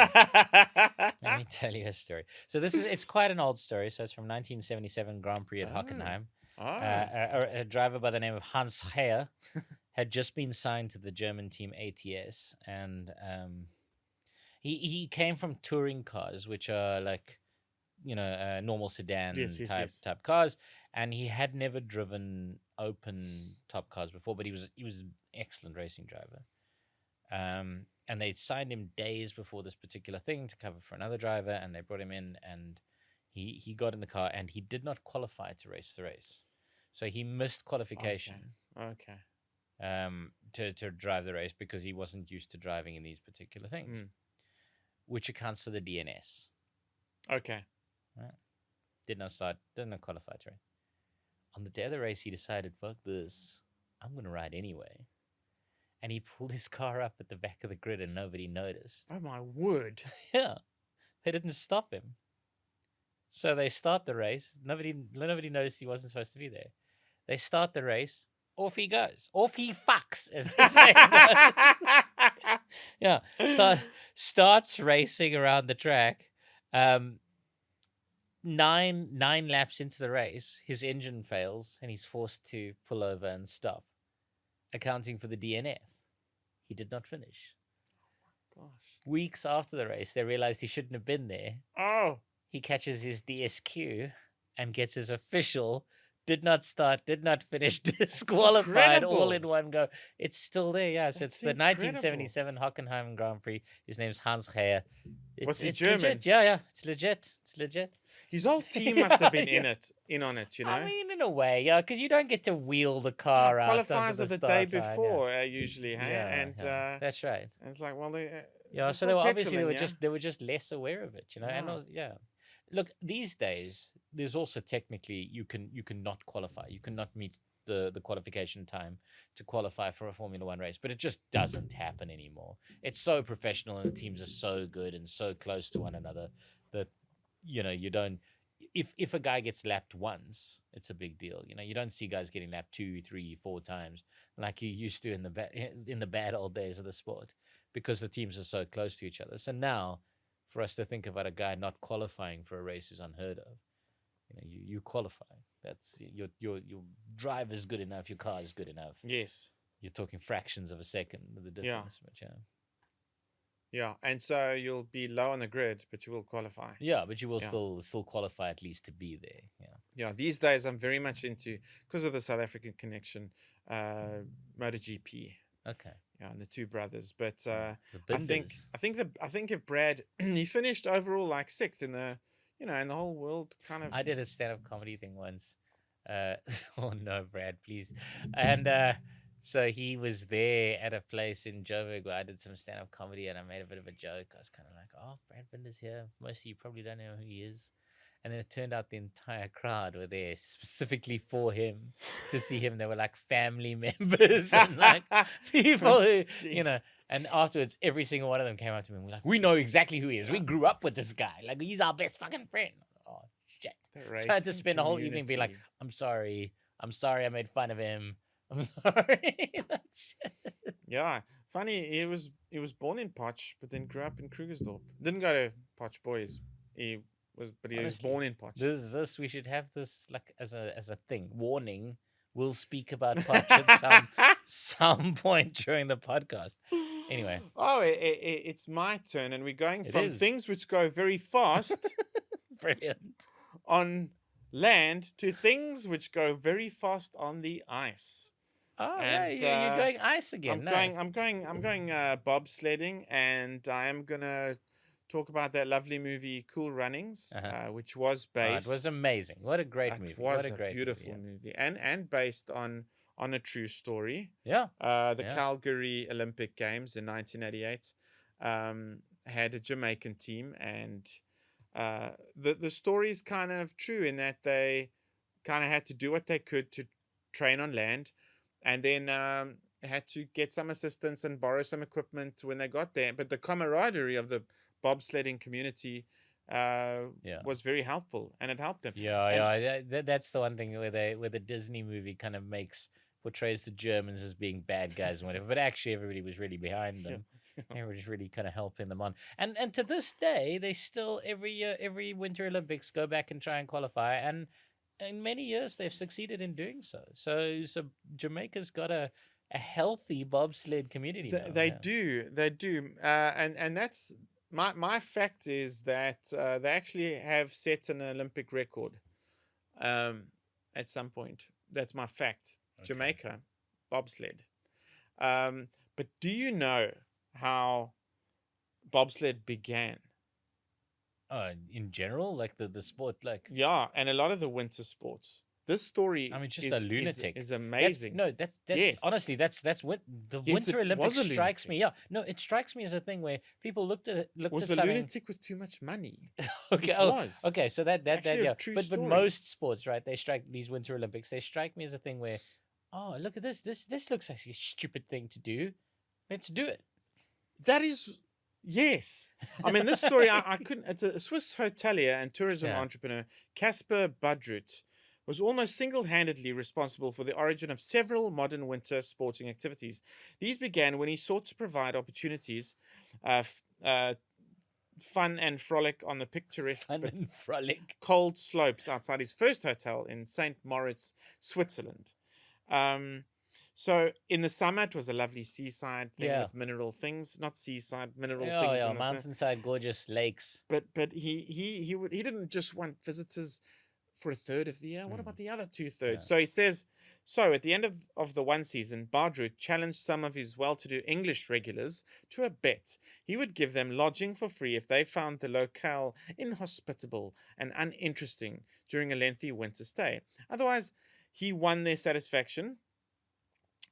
So it's quite an old story. So it's from 1977 Grand Prix at Hockenheim. A driver by the name of Hans Heyer had just been signed to the German team ATS, and he came from touring cars, which are like normal sedan type cars, and he had never driven open top cars before, but he was an excellent racing driver. And they signed him days before this particular thing to cover for another driver, and they brought him in, and he got in the car, and he did not qualify to race the race. So he missed qualification. Okay. To drive the race because he wasn't used to driving in these particular things. which accounts for the DNS. Okay. Did not qualify to race. On the day of the race, he decided, fuck this, I'm going to ride anyway. And he pulled his car up at the back of the grid and nobody noticed. Oh, my word. Yeah. They didn't stop him. So they start the race. Nobody noticed he wasn't supposed to be there. They start the race. Off he goes. Off he fucks, as the saying goes. Yeah. Starts racing around the track. 9 laps into the race, his engine fails and he's forced to pull over and stop, accounting for the DNF. He did not finish. Gosh. Weeks after the race, they realized he shouldn't have been there. Oh. He catches his DSQ and gets his official did not start, did not finish, disqualified all in one go. It's still there, yeah. So it's the 1977 Hockenheim Grand Prix. His name's Hans Geyer. Was he German? Legit. Yeah. It's legit. His whole team must have been in on it, you know. I mean, in a way, yeah, because you don't get to wheel the car out. Qualifiers are the day before, usually, hey? Yeah, and that's right. And it's like, well, so they were obviously they were just less aware of it, you know. And look, these days there's also technically you can not qualify. You cannot meet the qualification time to qualify for a Formula One race, but it just doesn't happen anymore. It's so professional and the teams are so good and so close to one another that you don't. If a guy gets lapped once, it's a big deal. You don't see guys getting lapped 2, 3, 4 times like you used to in the bad old days of the sport, because the teams are so close to each other. So now, for us to think about a guy not qualifying for a race is unheard of. You qualify. That's your drive is good enough. Your car is good enough. Yes. You're talking fractions of a second of the difference. Yeah. Yeah, and so you'll be low on the grid, but you will qualify. Yeah, but you will still qualify at least to be there. Yeah. Yeah, these days I'm very much into, because of the South African connection, MotoGP. Okay. Yeah, and the two brothers. But the I think if Brad he finished overall like 6th in the in the whole world kind of. I did a stand-up comedy thing once. Oh no, Brad, please. And so he was there at a place in Joburg where I did some stand-up comedy and I made a bit of a joke. I was kind of like, oh, Brad Binder's here. Most of you probably don't know who he is. And then it turned out the entire crowd were there specifically for him, to see him. They were like family members and like people who, and afterwards every single one of them came up to me and were like, we know exactly who he is. We grew up with this guy. Like, he's our best fucking friend. Oh, shit. So I had to spend the whole evening being like, I'm sorry I made fun of him. I'm sorry. Yeah. Funny, he was born in Potch, but then grew up in Krugersdorp. Didn't go to Potch Boys. He was born in Potch. This we should have this like as a thing. Warning: we'll speak about Potch at some point during the podcast. Anyway. Oh, it's my turn, and we're going from things which go very fast, brilliant, on land to things which go very fast on the ice. Oh, and, yeah, you're going ice again. I'm going bobsledding, and I am gonna talk about that lovely movie Cool Runnings, which was based. It was amazing. What a great movie! What a beautiful movie, and based on a true story. Yeah. The Calgary Olympic Games in 1988 had a Jamaican team, and the story is kind of true in that they kind of had to do what they could to train on land, and then had to get some assistance and borrow some equipment when they got there. But the camaraderie of the bobsledding community was very helpful, and it helped them. That's the one thing where the Disney movie kind of portrays the Germans as being bad guys and whatever, but actually everybody was really behind them. Everybody was really kind of helping them on, and to this day they still every Winter Olympics go back and try and qualify, and in many years they've succeeded in doing so. So Jamaica's got a healthy bobsled community now. They do, and that's. My fact is that they actually have set an Olympic record at some point. That's my fact. Okay. Jamaica, bobsled. But do you know how bobsled began? In general, like the sport, like... Yeah, and a lot of the winter sports. This story I mean, just a lunatic. is amazing. That's Yes. honestly, that's the Yes, Winter it Olympics was a strikes me. lunatic. Yeah, no, it strikes me as a thing where people looked at Was a something. lunatic with too much money. Okay, It was. okay, so It's actually a yeah, true but story. most sports, right? They strike these Winter Olympics. They strike me as a thing where, oh, look at this. This looks like a stupid thing to do. Let's do it. That is, yes. I mean, this story, I couldn't. It's a Swiss hotelier and tourism Yeah. entrepreneur, Caspar Budrut, was almost single-handedly responsible for the origin of several modern winter sporting activities. These began when he sought to provide opportunities, fun and frolic on the picturesque Fun but and frolic. cold slopes outside his first hotel in St. Moritz, Switzerland. So in the summer, it was a lovely seaside thing Yeah. with mineral things, not seaside mineral Oh, things. yeah, in the mountainside, gorgeous lakes. but he didn't just want visitors for a third of the year. What about the other 2/3? Yeah. So he says, so at the end of the one season, Bardrut challenged some of his well-to-do English regulars to a bet. He would give them lodging for free if they found the locale inhospitable and uninteresting during a lengthy winter stay. Otherwise, if he won their satisfaction,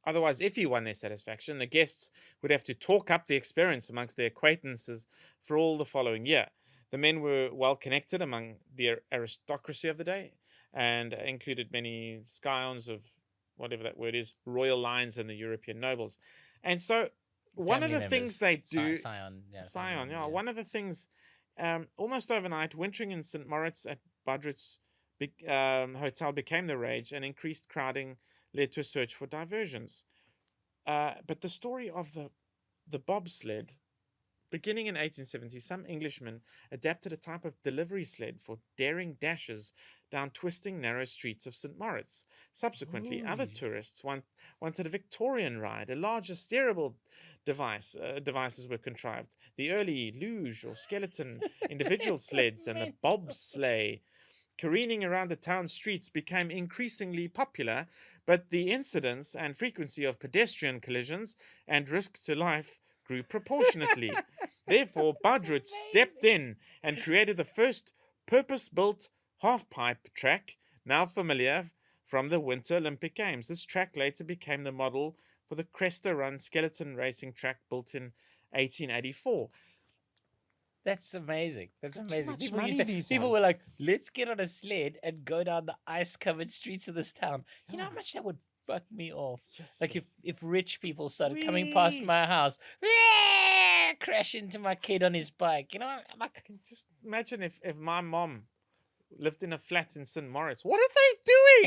the guests would have to talk up the experience amongst their acquaintances for all the following year. The men were well connected among the aristocracy of the day and included many scions of whatever that word is, royal lines and the European nobles. And so one of Family the things members. they do, Scion. Yeah, Scion, yeah, one of the things, almost overnight, wintering in St. Moritz at Budrut's hotel became the rage, and increased crowding led to a search for diversions. But the story of the bobsled, beginning in 1870, some Englishmen adapted a type of delivery sled for daring dashes down twisting, narrow streets of St. Moritz. Subsequently, other tourists wanted a Victorian ride. A larger steerable devices were contrived. The early luge or skeleton individual sleds and the bobsleigh careening around the town streets became increasingly popular, but the incidence and frequency of pedestrian collisions and risk to life grew proportionately. Therefore, Budrut stepped in and created the first purpose-built half-pipe track, now familiar from the Winter Olympic Games. This track later became the model for the Cresta Run skeleton racing track built in 1884. That's amazing. That's Got too amazing. much People, money these people were days. like, let's get on a sled and go down the ice-covered streets of this town. You know how much that would fuck me off? Like if rich people started coming past Whee! my house, crash into my kid on his bike. You know, like, Just imagine if my mom lived in a flat in St. Moritz. What are they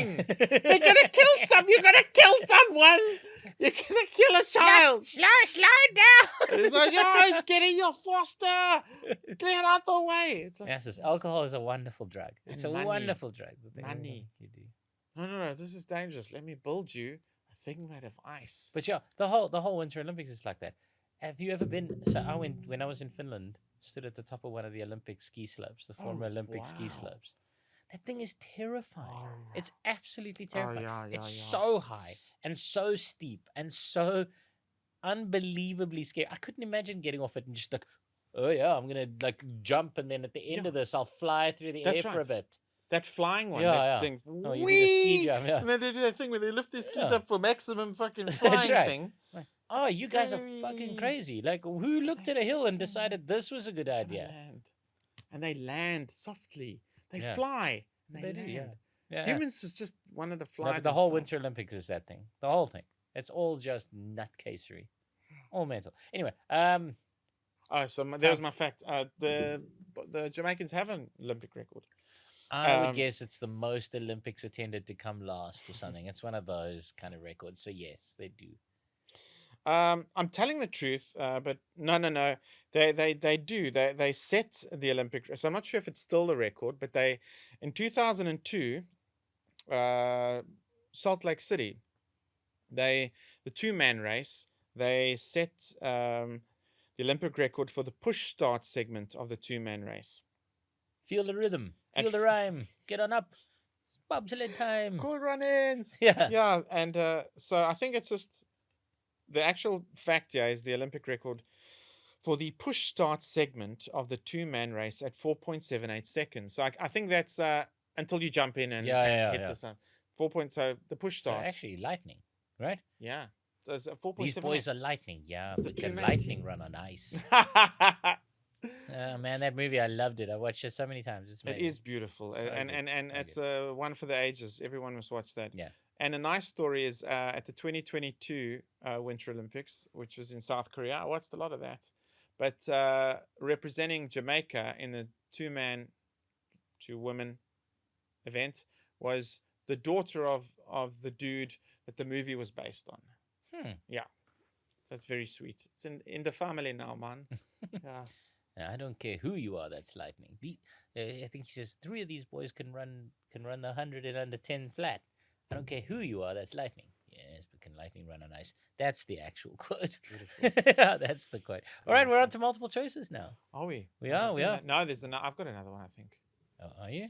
doing? They're gonna kill You're gonna kill someone. You're gonna kill a child. slow down. It's like, oh, it's getting your foster. Get out the way. It's like, Yes, alcohol is a wonderful drug. It's a money. wonderful drug. Money. You do. No, this is dangerous. Let me build you a thing made of ice. But yeah, the whole Winter Olympics is like that. Have you ever been? So I went when I was in Finland. Stood at the top of one of the Olympic ski slopes, the former Olympic ski wow. slopes. That thing is terrifying. Oh. It's absolutely terrifying. yeah, it's yeah. so high and so steep and so unbelievably scary. I couldn't imagine getting off it and just like, oh yeah, I'm gonna like jump, and then at the end of this, I'll fly through the That's air for a right. bit. That flying one, Yeah, that yeah. thing. Oh, you do the ski Whee! jump, yeah. And then they do that thing where they lift their skis Yeah. up for maximum fucking That's flying right. thing. Oh, you guys are fucking Hey. crazy. Like, who looked at a hill and decided this was a good idea? And they land softly. They Yeah. fly. And They they do, land. yeah. Yeah. Humans is just one of the No, fly. but the whole themselves. Winter Olympics is that thing. The whole thing. It's all just nutcasery. All mental. Anyway, Oh, so there's my fact. The Jamaicans have an Olympic record. I would guess it's the most Olympics attended to come last or something. It's one of those kind of records. So yes, they do. I'm telling the truth, but no. They do. They set the Olympic. So I'm not sure if it's still the record, but they in 2002, Salt Lake City, the 2-man race. They set the Olympic record for the push start segment of the 2-man race. Feel the rhythm. And Feel the rhyme. Get on up. It's bobsled time. Cool run-ins. Yeah. Yeah, and so I think it's just the actual fact here is the Olympic record for the push start segment of the 2-man race at 4.78 seconds. So I think that's until you jump in and hit the sun. So the push So start. actually, lightning, right? Yeah. So it's a 4.7. These boys are lightning. Yeah, It's the but can two-man lightning team. run on ice? Man, that movie, I loved it. I watched it so many times. It's It amazing. is beautiful, So and good, so it's one for the ages. Everyone must watch that. Yeah. And a nice story is at the 2022 Winter Olympics, which was in South Korea. I watched a lot of that, but representing Jamaica in the two women event was the daughter of the dude that the movie was based on. Yeah, that's very sweet. It's in the family now, man. Yeah. I don't care who you are. That's lightning. I think he says 3 of these boys can run the 100 in under 10 flat. I don't care who you are. That's lightning. Yes, but can lightning run on ice? That's the actual quote. Beautiful. Yeah, that's the quote. All right, we're on to multiple choices now. Are we? We are. No, there's another. I've got another one, I think. Oh, are you?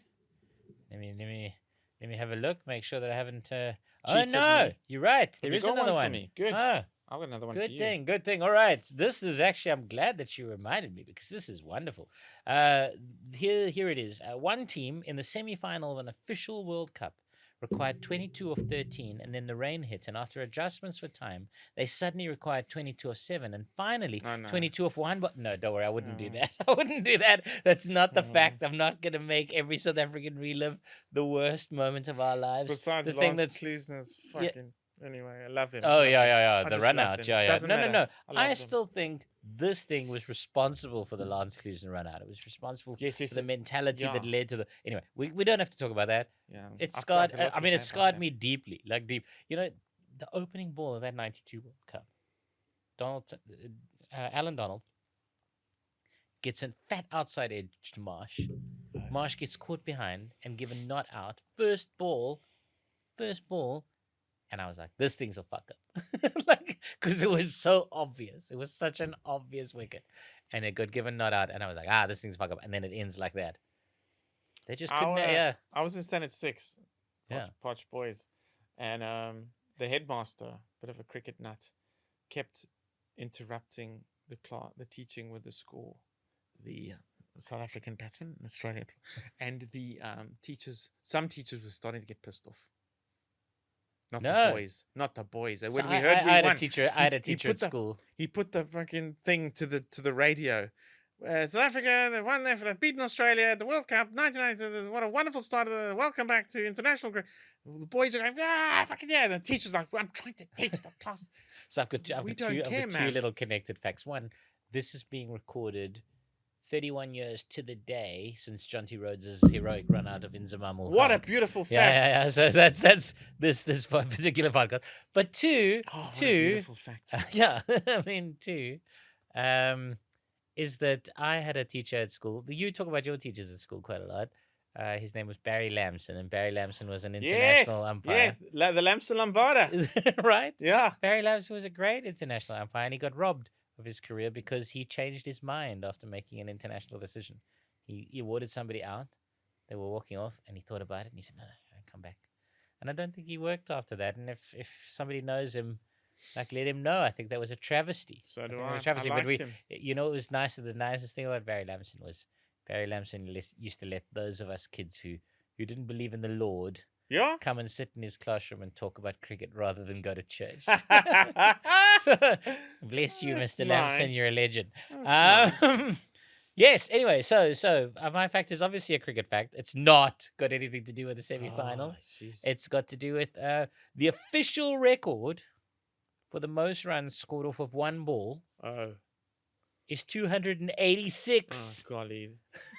Let me have a look. Make sure that I haven't. Oh Cheated no, me. you're right. Have There you is got another one one. for me? Good. Oh, I've got another one for good you. thing. Good thing. All right. This is actually. I'm glad that you reminded me because this is wonderful. Here it is. One team in the semi-final of an official World Cup required 22 of 13, and then the rain hit, and after adjustments for time, they suddenly required 22 of 7, and finally 22 of 1. But no, don't worry, I wouldn't do that. I wouldn't do that. That's not the fact. I'm not gonna make every South African relive the worst moment of our lives. Besides, the thing Lance that's Klusener's fucking. Anyway, I love him. Oh yeah. I The just run love out. him. Yeah. Doesn't No. matter. I I love still think this thing was responsible for the Lance Klusener run out. It was responsible for the mentality that yeah. led to the. Anyway, we don't have to talk about that. Yeah. It's I've scarred. got a lot I to mean, it say about scarred that. me deeply, like deep. You know, the opening ball of that '92 World Cup. Alan Donald gets a fat outside edge to Marsh. Marsh gets caught behind and given not out. First ball, and I was like, this thing's a fuck up. Like, because it was so obvious. It was such an obvious wicket. And it got given not out. And I was like, this thing's a fuck up. And then it ends like that. They just couldn't. I was in standard 6. Poch boys. And the headmaster, bit of a cricket nut, kept interrupting the teaching with the score. The South African batsman in Australia. And the some teachers were starting to get pissed off. Not the boys. So when I we heard we had won, a teacher. I had a teacher at school. He put the fucking thing to the radio. South Africa, they won there for beaten Australia at the World Cup 1990. What a wonderful start! Welcome back to international. The boys are going, fucking yeah. The teacher's like, I'm trying to teach the class. So I've got two little connected facts. One, this is being recorded 31 years to the day since Jonty Rhodes' heroic run out of Inzamam. What a beautiful fact! Yeah. So that's this particular podcast. But two, what a beautiful fact. Yeah, I mean two, is that I had a teacher at school. You talk about your teachers at school quite a lot. His name was Barry Lamson, and Barry Lamson was an international umpire. Yeah, the Lamson Lambada. Right? Yeah. Barry Lamson was a great international umpire, and he got robbed of his career because he changed his mind after making an international decision. He awarded somebody out. They were walking off, and he thought about it, and he said, no, come back. And I don't think he worked after that. And if somebody knows him, like, let him know. I think that was a travesty. So do I. It was a travesty. I liked him. You know, it was nice. The nicest thing about Barry Lamson was Barry Lamson used to let those of us kids who didn't believe in the Lord come and sit in his classroom and talk about cricket rather than go to church. Bless you, Mr. Lamson. You're a legend. Yes. Anyway, so my fact is obviously a cricket fact. It's not got anything to do with the semi-final. It's got to do with the official record for the most runs scored off of one ball. Is 286. Oh, golly.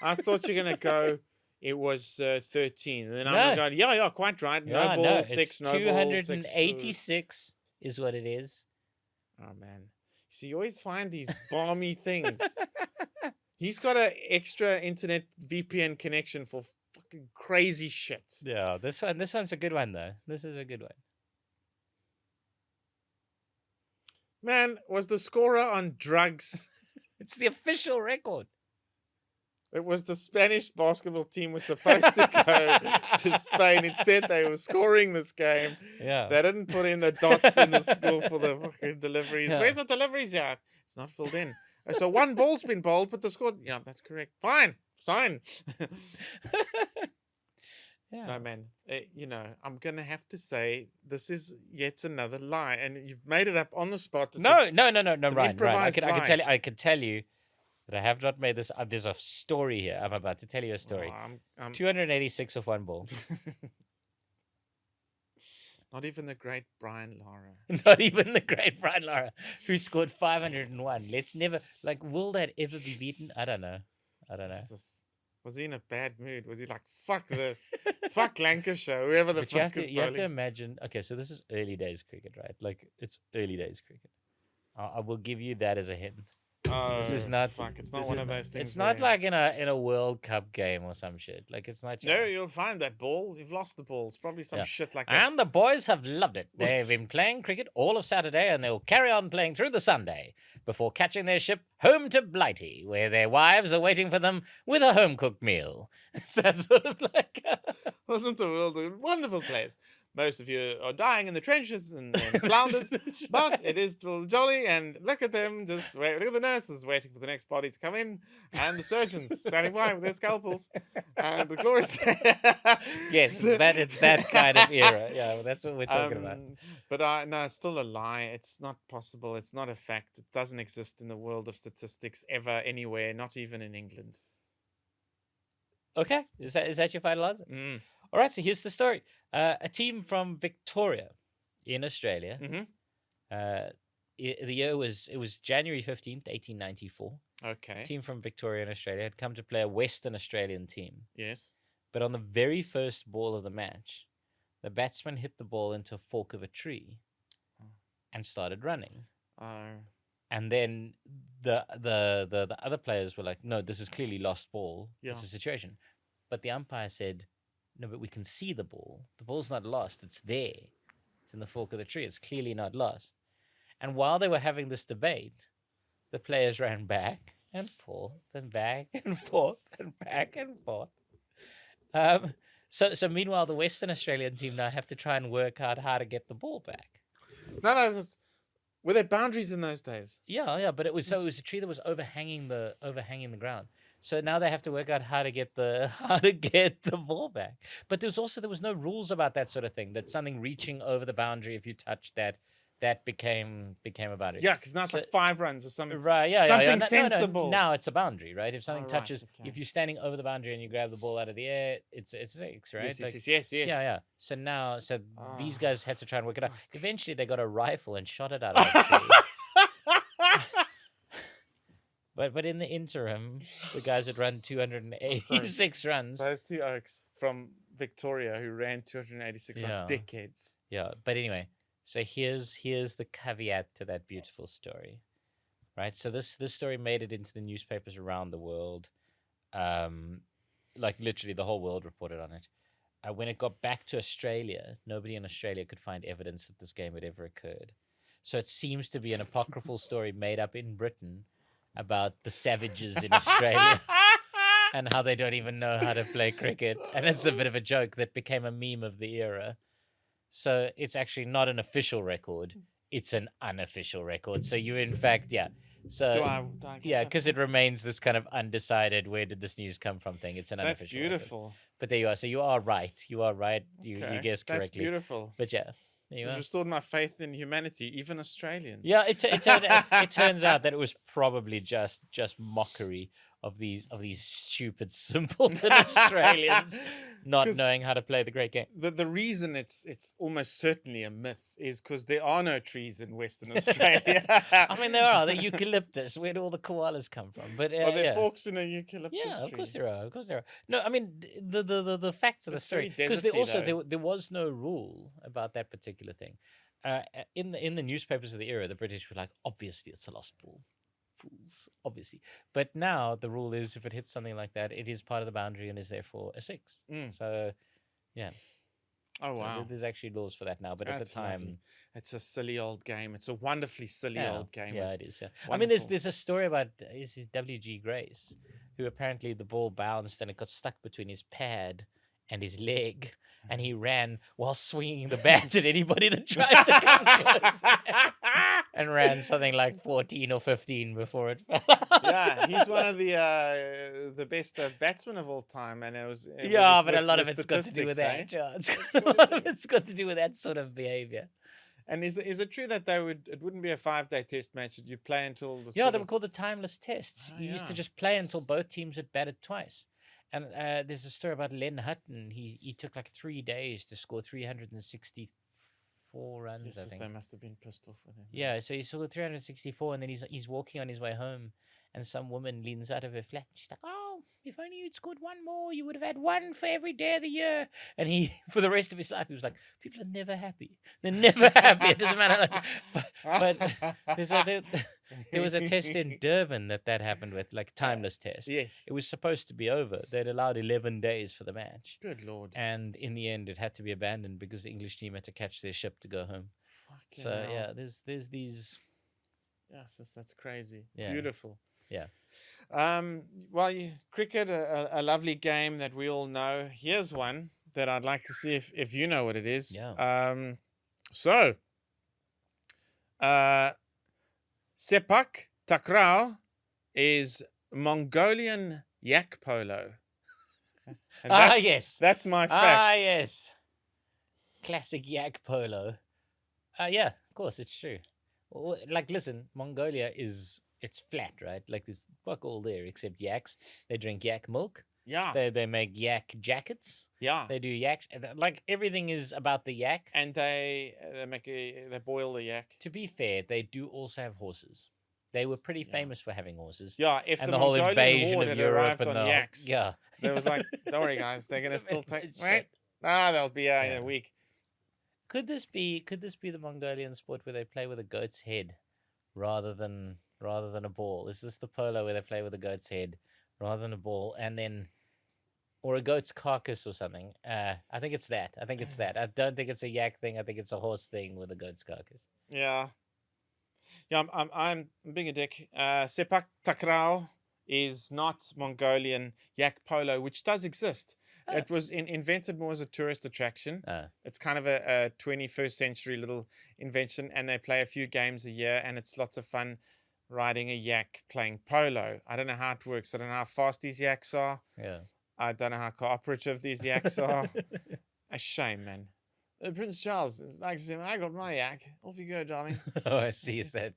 I thought you were going to go, it was 13. And then I'm going, yeah, quite right. No ball, 6, no ball. 286 is what it is. Oh, man. See, you always find these balmy things. He's got an extra internet VPN connection for fucking crazy shit. Yeah, this one's a good one, though. This is a good one. Man, was the scorer on drugs? It's the official record. It was the Spanish basketball team was supposed to go to Spain. Instead, they were scoring this game. Yeah. They didn't put in the dots in the school for the fucking deliveries. Yeah. Where's the deliveries? Yeah, it's not filled in. So one ball's been bowled, but the score... Yeah, that's correct. Fine. Sign. Yeah. No, man. I'm going to have to say this is yet another lie. And you've made it up on the spot. No, an Ryan. Ryan. improvised lie. I can tell you that I have not made this. There's a story here. I'm about to tell you a story. I'm 286 of one ball. Not even the great Brian Lara. Not even the great Brian Lara, who scored 501. Let's never, will that ever be beaten? I don't know. Was he in a bad mood? Was he like, fuck this? Fuck Lancashire, whoever the But fuck is you have to bowling? imagine, okay, so this is early days cricket, right? Like, it's early days cricket. I will give you that as a hint. This is not. Fuck, it's not one of those things. It's not like in a World Cup game or some shit. Like, it's not. No, you'll find that ball. You've lost the ball. It's probably some shit like that. And the boys have loved it. They've been playing cricket all of Saturday, and they'll carry on playing through the Sunday before catching their ship home to Blighty, where their wives are waiting for them with a home cooked meal. That's sort of like. Wasn't the world a wonderful place? Most of you are dying in the trenches and flounders, but it is still jolly. And look at them, just wait. Look at the nurses waiting for the next body to come in, and the surgeons standing by with their scalpels, and the glorious. Yes, it's that kind of era. Yeah, well, that's what we're talking about. But no, it's still a lie. It's not possible. It's not a fact. It doesn't exist in the world of statistics ever, anywhere, not even in England. Okay, is that your final answer? All right, so here's the story. A team from Victoria in Australia. Mm-hmm. The year was January 15th, 1894. Okay. A team from Victoria in Australia had come to play a Western Australian team. Yes. But on the very first ball of the match, the batsman hit the ball into a fork of a tree and started running. And then the other players were like, no, this is clearly lost ball. Yeah. It's a situation. But the umpire said, no, but we can see the ball. The ball's not lost. It's there. It's in the fork of the tree. It's clearly not lost. And while they were having this debate, the players ran back and forth and back and forth and back and forth. So meanwhile, the Western Australian team now have to try and work out how to get the ball back. No, were there boundaries in those days? Yeah, but it was a tree that was overhanging the ground. So now they have to work out how to get the ball back. But there was no rules about that sort of thing. That something reaching over the boundary, if you touched that became a boundary. Yeah, because now it's like 5 runs or something. Right, yeah. Something No, sensible. now it's a boundary, right? If something right, touches, okay. if you're standing over the boundary and you grab the ball out of the air, it's 6, right? Yes. Yeah. So these guys had to try and work it out. Eventually, they got a rifle and shot it out of the tree. But in the interim, the guys had run 286 runs. Those 2 oaks from Victoria who ran 286 like dickheads. Yeah, but anyway, so here's the caveat to that beautiful story, right? So this story made it into the newspapers around the world, like literally the whole world reported on it. When it got back to Australia, nobody in Australia could find evidence that this game had ever occurred. So it seems to be an apocryphal story made up in Britain about the savages in Australia and how they don't even know how to play cricket. And it's a bit of a joke that became a meme of the era. So it's actually not an official record. It's an unofficial record. So you, in fact, So, because it remains this kind of undecided, where did this news come from thing. It's an unofficial That's beautiful. Record. But there you are. So you are right. You are right. You guessed correctly. That's beautiful. But yeah. You've restored my faith in humanity, even Australians. Yeah, it turns out that it was probably just mockery of these stupid simpleton Australians not knowing how to play the great game. The reason it's almost certainly a myth is because there are no trees in Western Australia. I mean, there are the eucalyptus. Where do all the koalas come from? But are there forks in a eucalyptus tree? Yeah, of course there are. No, I mean the facts of the story, because there was no rule about that particular thing. In the newspapers of the era, the British were like, obviously it's a lost ball. Fools, obviously. But now the rule is, if it hits something like that, it is part of the boundary and is therefore a 6. So, yeah. Oh, wow. There's actually laws for that now, but at the time... Lovely. It's a silly old game. It's a wonderfully silly old game. Yeah, it is, yeah. Wonderful. I mean, there's a story about W.G. Grace, who apparently the ball bounced and it got stuck between his pad and his leg. and he ran while swinging the bat at anybody that tried to come close, and ran something like 14 or 15 before it fell out. Yeah, he's one of the best batsmen of all time, and it was Yeah, but a lot of it's got to do with statistics, that. Yeah, a lot of it's got to do with that sort of behavior. And is it true that it wouldn't be a 5-day test match? That you'd play until the Yeah, they were called the timeless tests. Oh, You used to yeah. just play until both teams had batted twice. And there's a story about Len Hutton. He took like 3 days to score 364 runs, I Jesus, think. they must have been pissed off with him. Yeah, so he scored 364, and then he's walking on his way home, and some woman leans out of her flat. She's like, "Oh, if only you'd scored one more, you would have had one for every day of the year." And he, for the rest of his life, he was like, "People are never happy. They're never happy. It doesn't matter." But there was a test in Durban that happened with, like timeless test. Yes. It was supposed to be over. They'd allowed 11 days for the match. Good Lord. And in the end, it had to be abandoned because the English team had to catch their ship to go home. Fucking So hell. yeah, there's these. Yes, that's crazy. Yeah. Beautiful. Yeah. Well, cricket, a lovely game that we all know. Here's one that I'd like to see if you know what it is. Yeah. So, sepak takraw is Mongolian yak polo. And Yes. that's my fact. Yes. Classic yak polo. Yeah, of course, it's true. Well, like, listen, Mongolia it's flat, right? Like, there's fuck all there except yaks. They drink yak milk. Yeah. They make yak jackets. Yeah. They do yak. Like, everything is about the yak. And they boil the yak. To be fair, they do also have horses. They were pretty famous for having horses. Yeah, if And the the whole Mongolian invasion horde of had Europe arrived and on the yaks, yeah. there was like, don't worry guys, they're gonna still take. Shit. Right? They'll be in a week. Could this be the Mongolian sport where they play with a goat's head rather than a ball? Is this the polo where they play with a goat's head rather than a ball, and then or a goat's carcass or something? I think it's that. I don't think it's a yak thing. I think it's a horse thing with a goat's carcass. Yeah. Yeah, I'm being a dick. Sepak takraw is not Mongolian yak polo, which does exist. Oh. It was invented more as a tourist attraction. It's kind of a 21st century little invention, and they play a few games a year, and it's lots of fun riding a yak playing polo. I don't know how it works. I don't know how fast these yaks are. Yeah. I don't know how cooperative these yaks are. A shame, man. Prince Charles likes him. I got my yak. Off you go, darling. Oh, I see. Is that?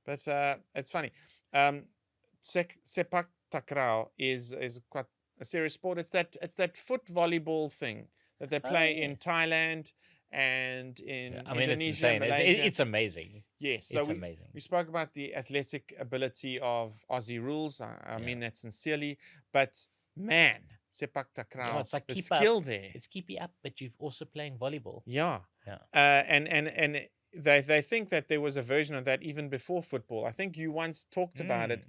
But it's funny. Sepak takraw is quite a serious sport. It's that foot volleyball thing that they play in Thailand and in Indonesia. It's insane. Malaysia. It's amazing. Yes, so It's amazing. We spoke about the athletic ability of Aussie rules. I mean that sincerely, but man, sepak takraw, It's like the keep skill up. there. It's keepy up, but you're also playing volleyball. Yeah. Yeah. And they think that there was a version of that even before football. I think you once talked about it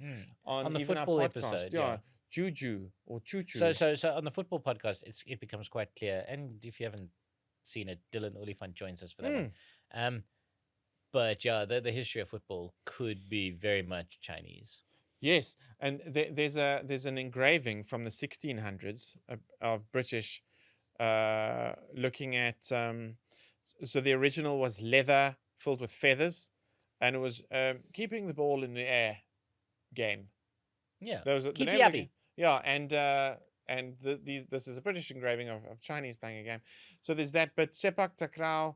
on the even football our podcast. episode. Yeah. Juju or Choo-choo. So on the football podcast, it becomes quite clear. And if you haven't seen it, Dylan Olifant joins us for that one. But yeah, the history of football could be very much Chinese. Yes, and there's an engraving from the 1600s of British looking at. So the original was leather filled with feathers, and it was keeping the ball in the air game. Yeah, Those are keep the you name of the happy. game. And this is a British engraving of Chinese playing a game. So there's that. But sepak takraw,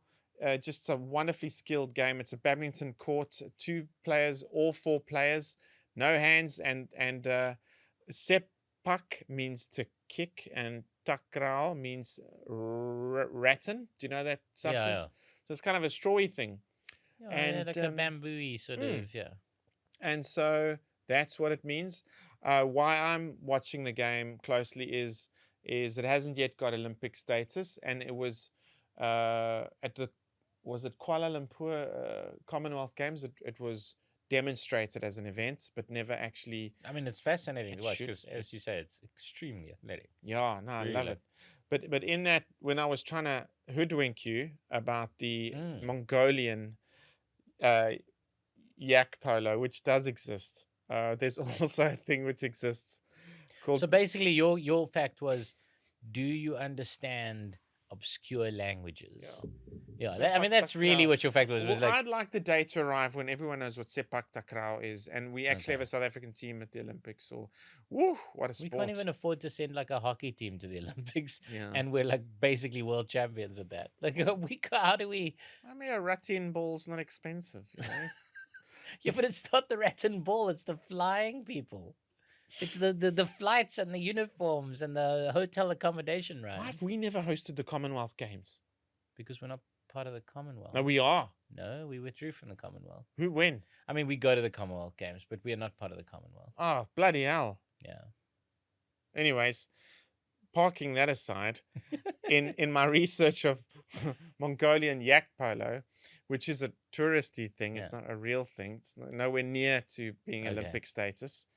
just a wonderfully skilled game. It's a badminton court, 2 players or 4 players, no hands, and sepak means to kick, and takraw means rattan. Do you know that substance? Yeah. So it's kind of a strawy thing. Yeah, And, like a bamboo-y sort of, yeah. And so that's what it means. Why I'm watching the game closely is it hasn't yet got Olympic status, and it was was it Kuala Lumpur Commonwealth Games? It was demonstrated as an event, but never actually. I mean, it's fascinating to watch should- because, as you say, it's extremely athletic. Yeah, no, I Really love love it. But in that, when I was trying to hoodwink you about the Mm. Mongolian yak polo, which does exist, there's also a thing which exists called. So basically, your fact was, do you understand obscure languages. Yeah, Sepak that's really takraw. what your fact was. Well, Was like, I'd like the day to arrive when everyone knows what sepak takraw is, and we actually have Okay. a South African team at the Olympics. Or, woo, what a we sport! can't even afford to send like a hockey team to the Olympics, Yeah. and we're like basically world champions at that. Like, how do we? I mean, a rattan ball's not expensive, you know. Yeah, but it's not the rattan ball; it's the flying people. It's the flights and the uniforms and the hotel accommodation, right? Why have we never hosted the Commonwealth Games? Because we're not part of the Commonwealth. No, we are. No, we withdrew from the Commonwealth. Who? When? I mean, we go to the Commonwealth Games, but we are not part of the Commonwealth. Oh, bloody hell. Yeah. Anyways, parking that aside, in my research of Mongolian yak polo, which is a touristy thing, it's not a real thing. It's nowhere near to being Olympic status,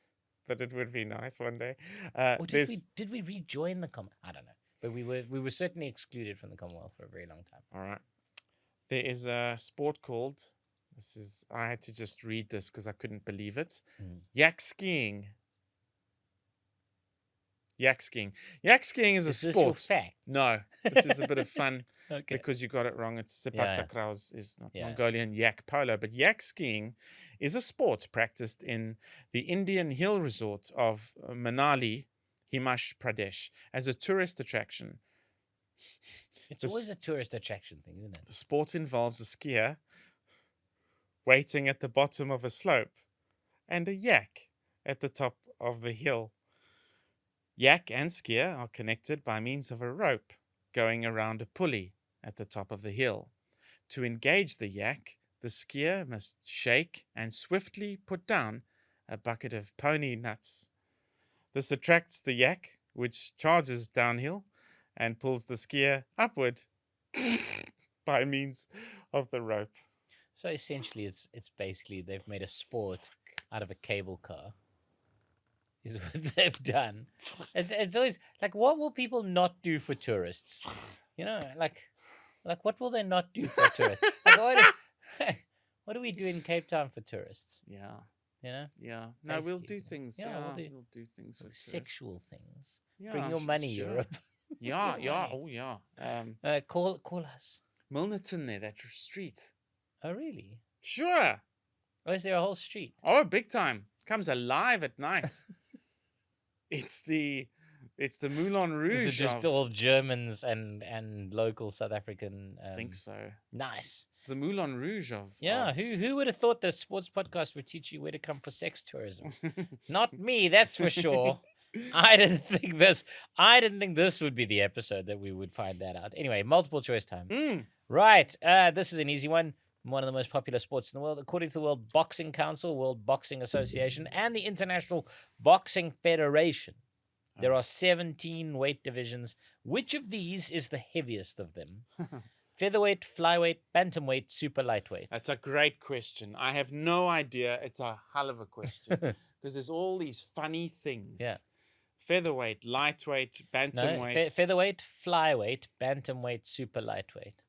but it would be nice one day. Or did we rejoin the Commonwealth? I don't know, but we were certainly excluded from the Commonwealth for a very long time. All right. There is a sport called. I had to just read this because I couldn't believe it. Yak skiing. Yak skiing. Yak skiing is a sport. Is this your fact? No, this is a bit of fun because you got it wrong. It's sepak takraw is not Mongolian yak polo, but yak skiing is a sport practiced in the Indian hill resort of Manali, Himachal Pradesh, as a tourist attraction. It's always a tourist attraction thing, isn't it? The sport involves a skier waiting at the bottom of a slope and a yak at the top of the hill. Yak and skier are connected by means of a rope going around a pulley at the top of the hill. To engage the yak, the skier must shake and swiftly put down a bucket of pony nuts. This attracts the yak, which charges downhill and pulls the skier upward by means of the rope. So essentially, it's basically they've made a sport out of a cable car. Is what they've done. It's always like, what will people not do for tourists? You know, like what will they not do for tourists? Like, what do we do in Cape Town for tourists? Yeah. You know? Yeah. No, we'll do things. Yeah, we'll do things for sexual things. Yeah, Bring your money, sure. Europe. Yeah, yeah, oh yeah. Call us. Milnerton there, that street. Oh really? Sure. Oh, is there a whole street? Oh, big time. Comes alive at night. It's the Moulin Rouge. Is it just all Germans and local South African? I think so. Nice. It's the Moulin Rouge of. Yeah, who would have thought the sports podcast would teach you where to come for sex tourism? Not me, that's for sure. I didn't think this would be the episode that we would find that out. Anyway, multiple choice time. Right. This is an easy one. One of the most popular sports in the world, according to the World Boxing Council, World Boxing Association, and the International Boxing Federation. There are 17 weight divisions. Which of these is the heaviest of them? Featherweight, flyweight, bantamweight, super lightweight. That's a great question. I have no idea. It's a hell of a question because there's all these funny things. Yeah. Featherweight, lightweight, bantamweight. No, featherweight, flyweight, bantamweight, super lightweight.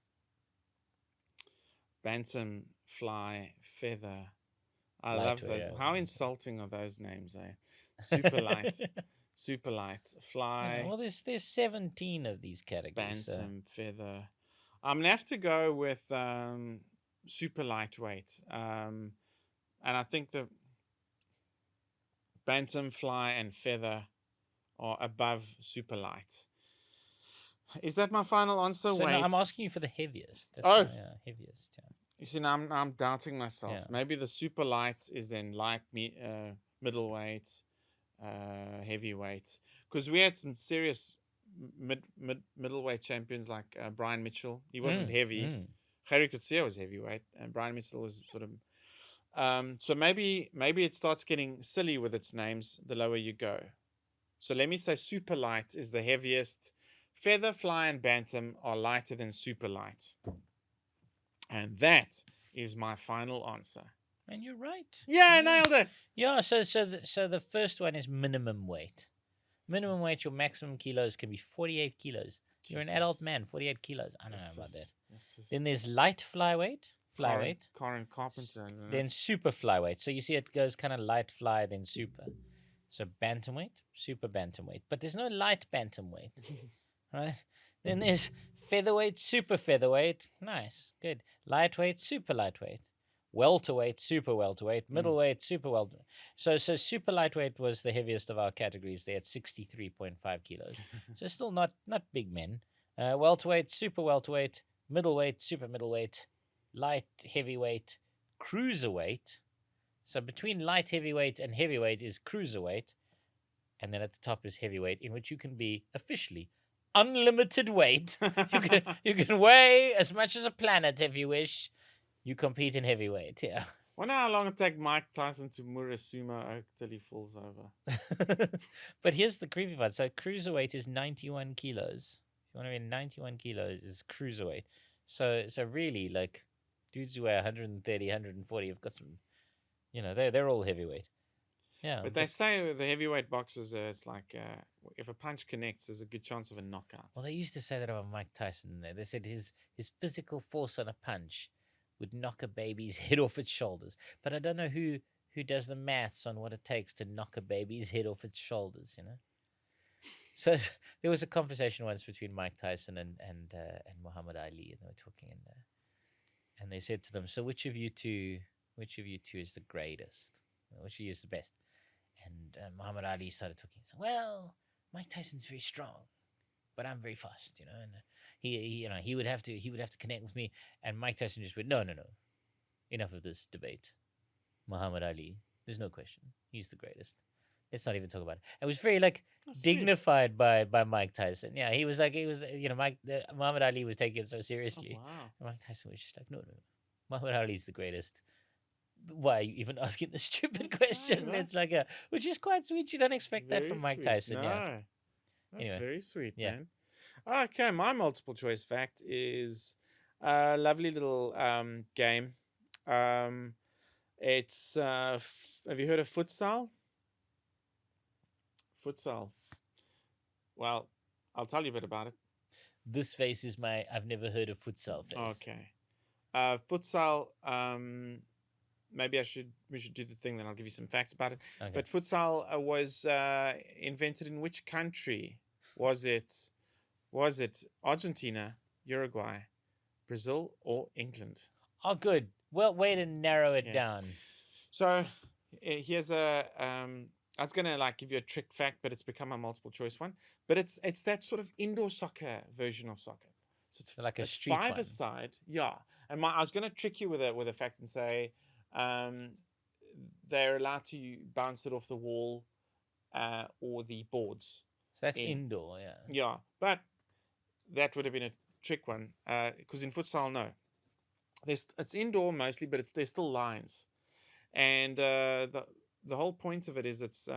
Bantam, fly, feather. I Light love those. yeah. How insulting are those names, eh? Super light, super light, fly. Well, there's 17 of these categories. Bantam, feather. I'm gonna have to go with super lightweight. And I think the bantam, fly, and feather are above super light. Is that my final answer? So Wait. no, I'm asking you for the heaviest. Heaviest. Yeah. You see, now I'm doubting myself. Yeah. Maybe the super light is then light, middleweight, heavyweight. Because we had some serious middleweight champions like Brian Mitchell. He wasn't heavy. Harry Coetzee was heavyweight, and Brian Mitchell was sort of. So maybe it starts getting silly with its names the lower you go. So let me say super light is the heaviest. Feather, fly, and bantam are lighter than super light. And that is my final answer. And you're right. Yeah, I nailed it. Yeah, so the first one is minimum weight. Minimum weight, your maximum kilos can be 48 kilos. You're an adult man, 48 kilos. I don't know about that. Then there's light flyweight. Corin Carpenter. Then super flyweight. So you see it goes kind of light fly, then super. So bantamweight, super bantamweight. But there's no light bantamweight. Right? Then there's featherweight, super featherweight. Nice, good. Lightweight, super lightweight. Welterweight, super welterweight. Middleweight, super welterweight. So super lightweight was the heaviest of our categories. They had 63.5 kilos. So still not big men. Welterweight, super welterweight. Middleweight, super middleweight. Light heavyweight, cruiserweight. So between light heavyweight and heavyweight is cruiserweight. And then at the top is heavyweight, in which you can be officially unlimited weight. You can weigh as much as a planet if you wish. You compete in heavyweight, yeah. Wonder how long it take Mike Tyson to Murasumo till he falls over. But here's the creepy part. So cruiserweight is 91 kilos. If you want to be 91 kilos is cruiserweight. So really, like, dudes who weigh 130, 140 have got some, they're all heavyweight. Yeah. But they say with the heavyweight boxers, it's like if a punch connects, there's a good chance of a knockout. Well, they used to say that about Mike Tyson. They said his physical force on a punch would knock a baby's head off its shoulders. But I don't know who does the maths on what it takes to knock a baby's head off its shoulders, So there was a conversation once between Mike Tyson and Muhammad Ali, and they were talking, and they said to them, "So which of you two is the greatest? Which of you is the best?" And Muhammad Ali started talking. So, well, Mike Tyson's very strong, but I'm very fast, and he would have to connect with me. And Mike Tyson just went, no, enough of this debate. Muhammad Ali, there's no question, he's the greatest. Let's not even talk about it. It was very dignified by Mike Tyson. Yeah, he was Muhammad Ali was taking it so seriously. Oh, wow. And Mike Tyson was just like, no, Muhammad Ali's the greatest. Why are you even asking the stupid question? It's like which is quite sweet. You don't expect that from Mike Tyson. No, yeah. That's Anyway. very sweet, Yeah. man. Okay, my multiple choice fact is a lovely little game. It's have you heard of futsal? Futsal. Well, I'll tell you a bit about it. This face is my I've never heard of futsal face. Okay. Futsal. Maybe we should do the thing, then I'll give you some facts about it. Okay. But futsal was invented in which country? Was it Argentina, Uruguay, Brazil, or England? Oh, good. Well, way to narrow it down. So here's I was gonna give you a trick fact, but it's become a multiple choice one. But it's that sort of indoor soccer version of soccer. So it's like a it's street one. five-a-side, yeah. And I was gonna trick you with a fact and say they're allowed to bounce it off the wall or the boards. So that's indoor, yeah. Yeah, but that would have been a trick one because in futsal, no. It's indoor mostly, but there's still lines. And the whole point of it is it's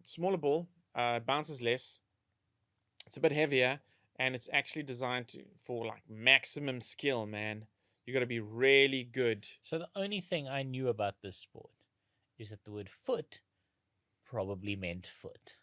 smaller ball, bounces less, it's a bit heavier, and it's actually designed for maximum skill, man. You got to be really good. So the only thing I knew about this sport is that the word foot probably meant foot.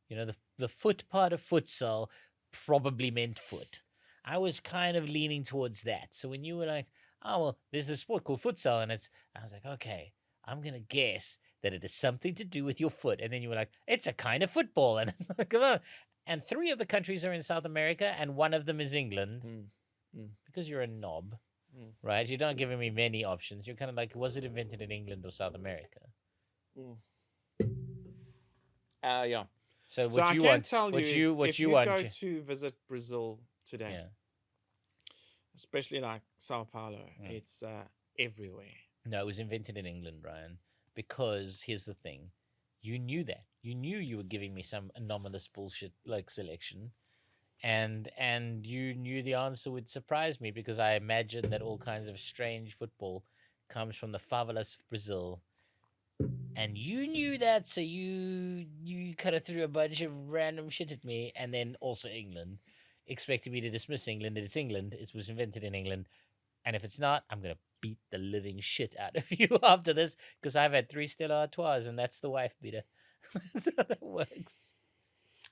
The foot part of futsal probably meant foot. I was kind of leaning towards that. So when you were like, oh, well, there's a sport called futsal, and I was like, okay, I'm going to guess that it is something to do with your foot. And then you were like, it's a kind of football. And come on. And 3 of the countries are in South America, and one of them is England. Because you're a knob. Right? You're not giving me many options. You're kind of like, was it invented in England or South America? Yeah. So what So I you can want? tell What you, you if you want? go to visit Brazil today, Yeah. especially Sao Paulo, it's everywhere. No, it was invented in England, Brian. Because here's the thing, you knew that. You knew you were giving me some anomalous bullshit selection. And you knew the answer would surprise me because I imagine that all kinds of strange football comes from the favelas of Brazil. And you knew that, so you kind of threw a bunch of random shit at me, and then also England, expecting me to dismiss England. That it's England, it was invented in England, and if it's not, I'm going to beat the living shit out of you after this because I've had 3 Stella Artois, and that's the wife beater. That's how that works.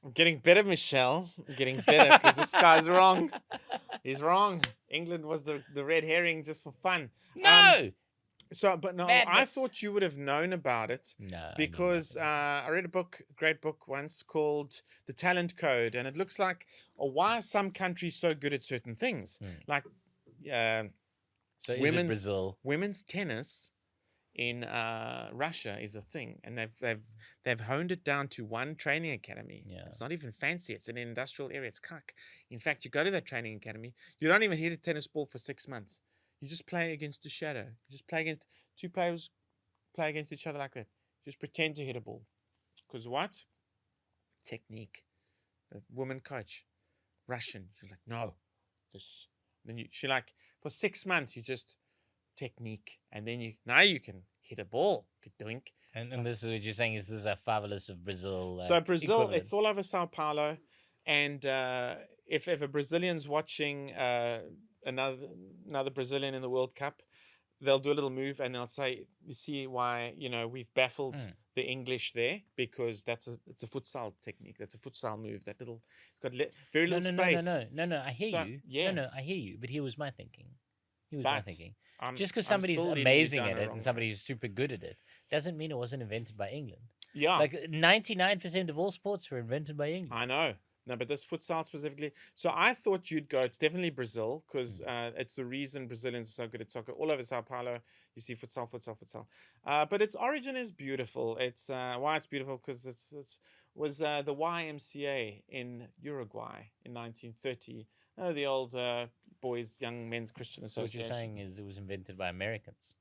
I'm getting better, Michelle. I'm getting better because this guy's wrong. He's wrong. England was the red herring just for fun. No! But no, I Madness. thought you would have known about it No, I knew because nothing. I read a great book once called The Talent Code, and it looks like why are some countries so good at certain things, like So is it women's Brazil? women's tennis in Russia is a thing, and they've honed it down to one training academy. Yeah. It's not even fancy. It's in an industrial area. It's cuck. In fact, you go to that training academy, you don't even hit a tennis ball for 6 months. You just play against the shadow. You just play against two players, play against each other like that. Just pretend to hit a ball. Because what? Technique. The woman coach, Russian. She's like, no, this. Then she like for 6 months you just technique, and then you can hit a ball. Doink. And this is what you're saying is this is a fabulous of Brazil. So Brazil, equivalent. it's all over Sao Paulo, and if a Brazilian's watching another Brazilian in the World Cup, they'll do a little move and they'll say, "You see why we've baffled the English there because it's a futsal technique. That's a futsal move. That little it's got very little space." No. I hear you. Yeah. No, I hear you. But here was my thinking. Just because I'm somebody's still leading you amazing down at a it wrong and way. somebody's super good at it doesn't mean it wasn't invented by England. Yeah, Like 99% of all sports were invented by England. I know. No, but this futsal specifically. So I thought you'd go. It's definitely Brazil because it's the reason Brazilians are so good at soccer. All over Sao Paulo, you see futsal. But its origin is beautiful. It's why it's beautiful because it was the YMCA in Uruguay in 1930. Oh, the old young men's Christian So what you're association. saying is it was invented by Americans.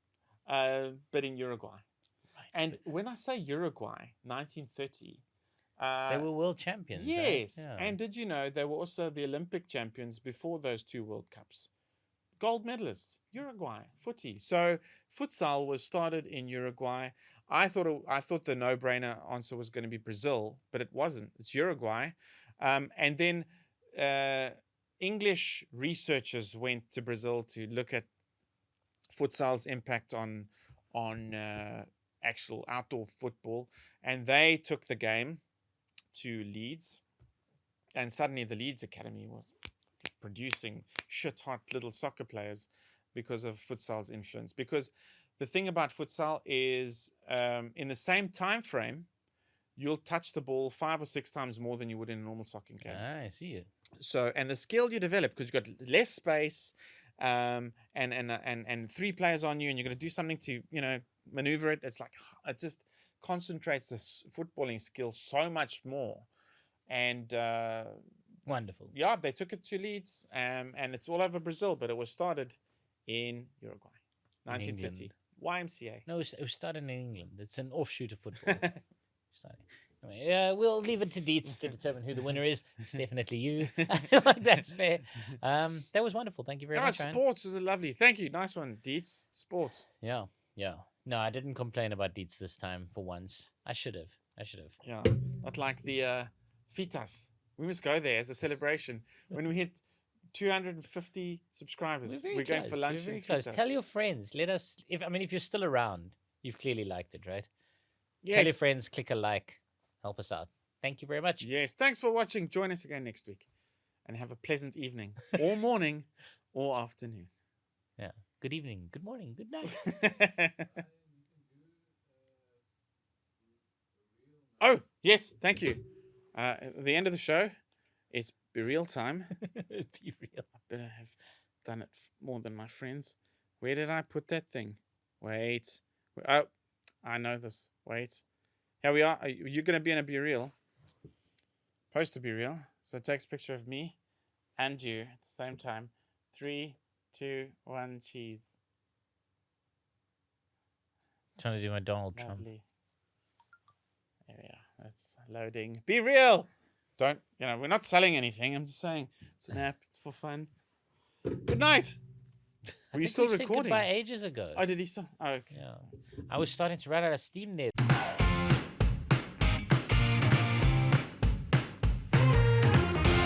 But in Uruguay. Right. And when I say Uruguay, 1930. They were world champions. Yes. Right? Yeah. And did you know they were also the Olympic champions before those two World Cups? Gold medalists, Uruguay, footy. So futsal was started in Uruguay. I thought the no-brainer answer was going to be Brazil, but it wasn't. It's Uruguay. And then English researchers went to Brazil to look at futsal's impact on actual outdoor football, and they took the game to Leeds, and suddenly the Leeds Academy was producing shit hot little soccer players because of futsal's influence. Because the thing about futsal is in the same time frame you'll touch the ball 5 or 6 times more than you would in a normal soccer game. I see it. So, and the skill you develop because you've got less space and 3 players on you, and you're going to do something to maneuver it. It's like it just concentrates the footballing skill so much more. And Wonderful. yeah, they took it to Leeds, and it's all over Brazil, but it was started in Uruguay, 1950. YMCA. No, it was started in England. It's an offshoot of football. Anyway, we'll leave it to Dietz to determine who the winner is. It's definitely you. I feel like that's fair. That was wonderful. Thank you very much, Ryan. Sports was lovely. Thank you. Nice one, Dietz. Sports. Yeah. No, I didn't complain about Dietz this time for once. I should have. Yeah, not like the Fitas. We must go there as a celebration. When we hit 250 subscribers, we're going for lunch. We're very close. Tell your friends. Let us. If you're still around, you've clearly liked it, right? Yes. Tell your friends. Click a like. Help us out. Thank you very much. Yes. Thanks for watching. Join us again next week, and have a pleasant evening, or morning, or afternoon. Yeah. Good evening. Good morning. Good night. Oh yes, thank you. At the end of the show, it's Be Real time. Be real. I better have done it more than my friends. Where did I put that thing? Wait. Oh, I know this. Wait. Here we are. You're going to be in a Be Real. Post to Be Real. So it takes a picture of me and you at the same time. 3, 2, 1, cheese. Trying to do my Donald Trump. Lovely. There we are. That's loading. Be real. Don't, we're not selling anything. I'm just saying it's an app. It's for fun. Good night. Were you still recording? Said goodbye ages ago. Oh, did he still? Oh, okay. Yeah. I was starting to run out of steam there.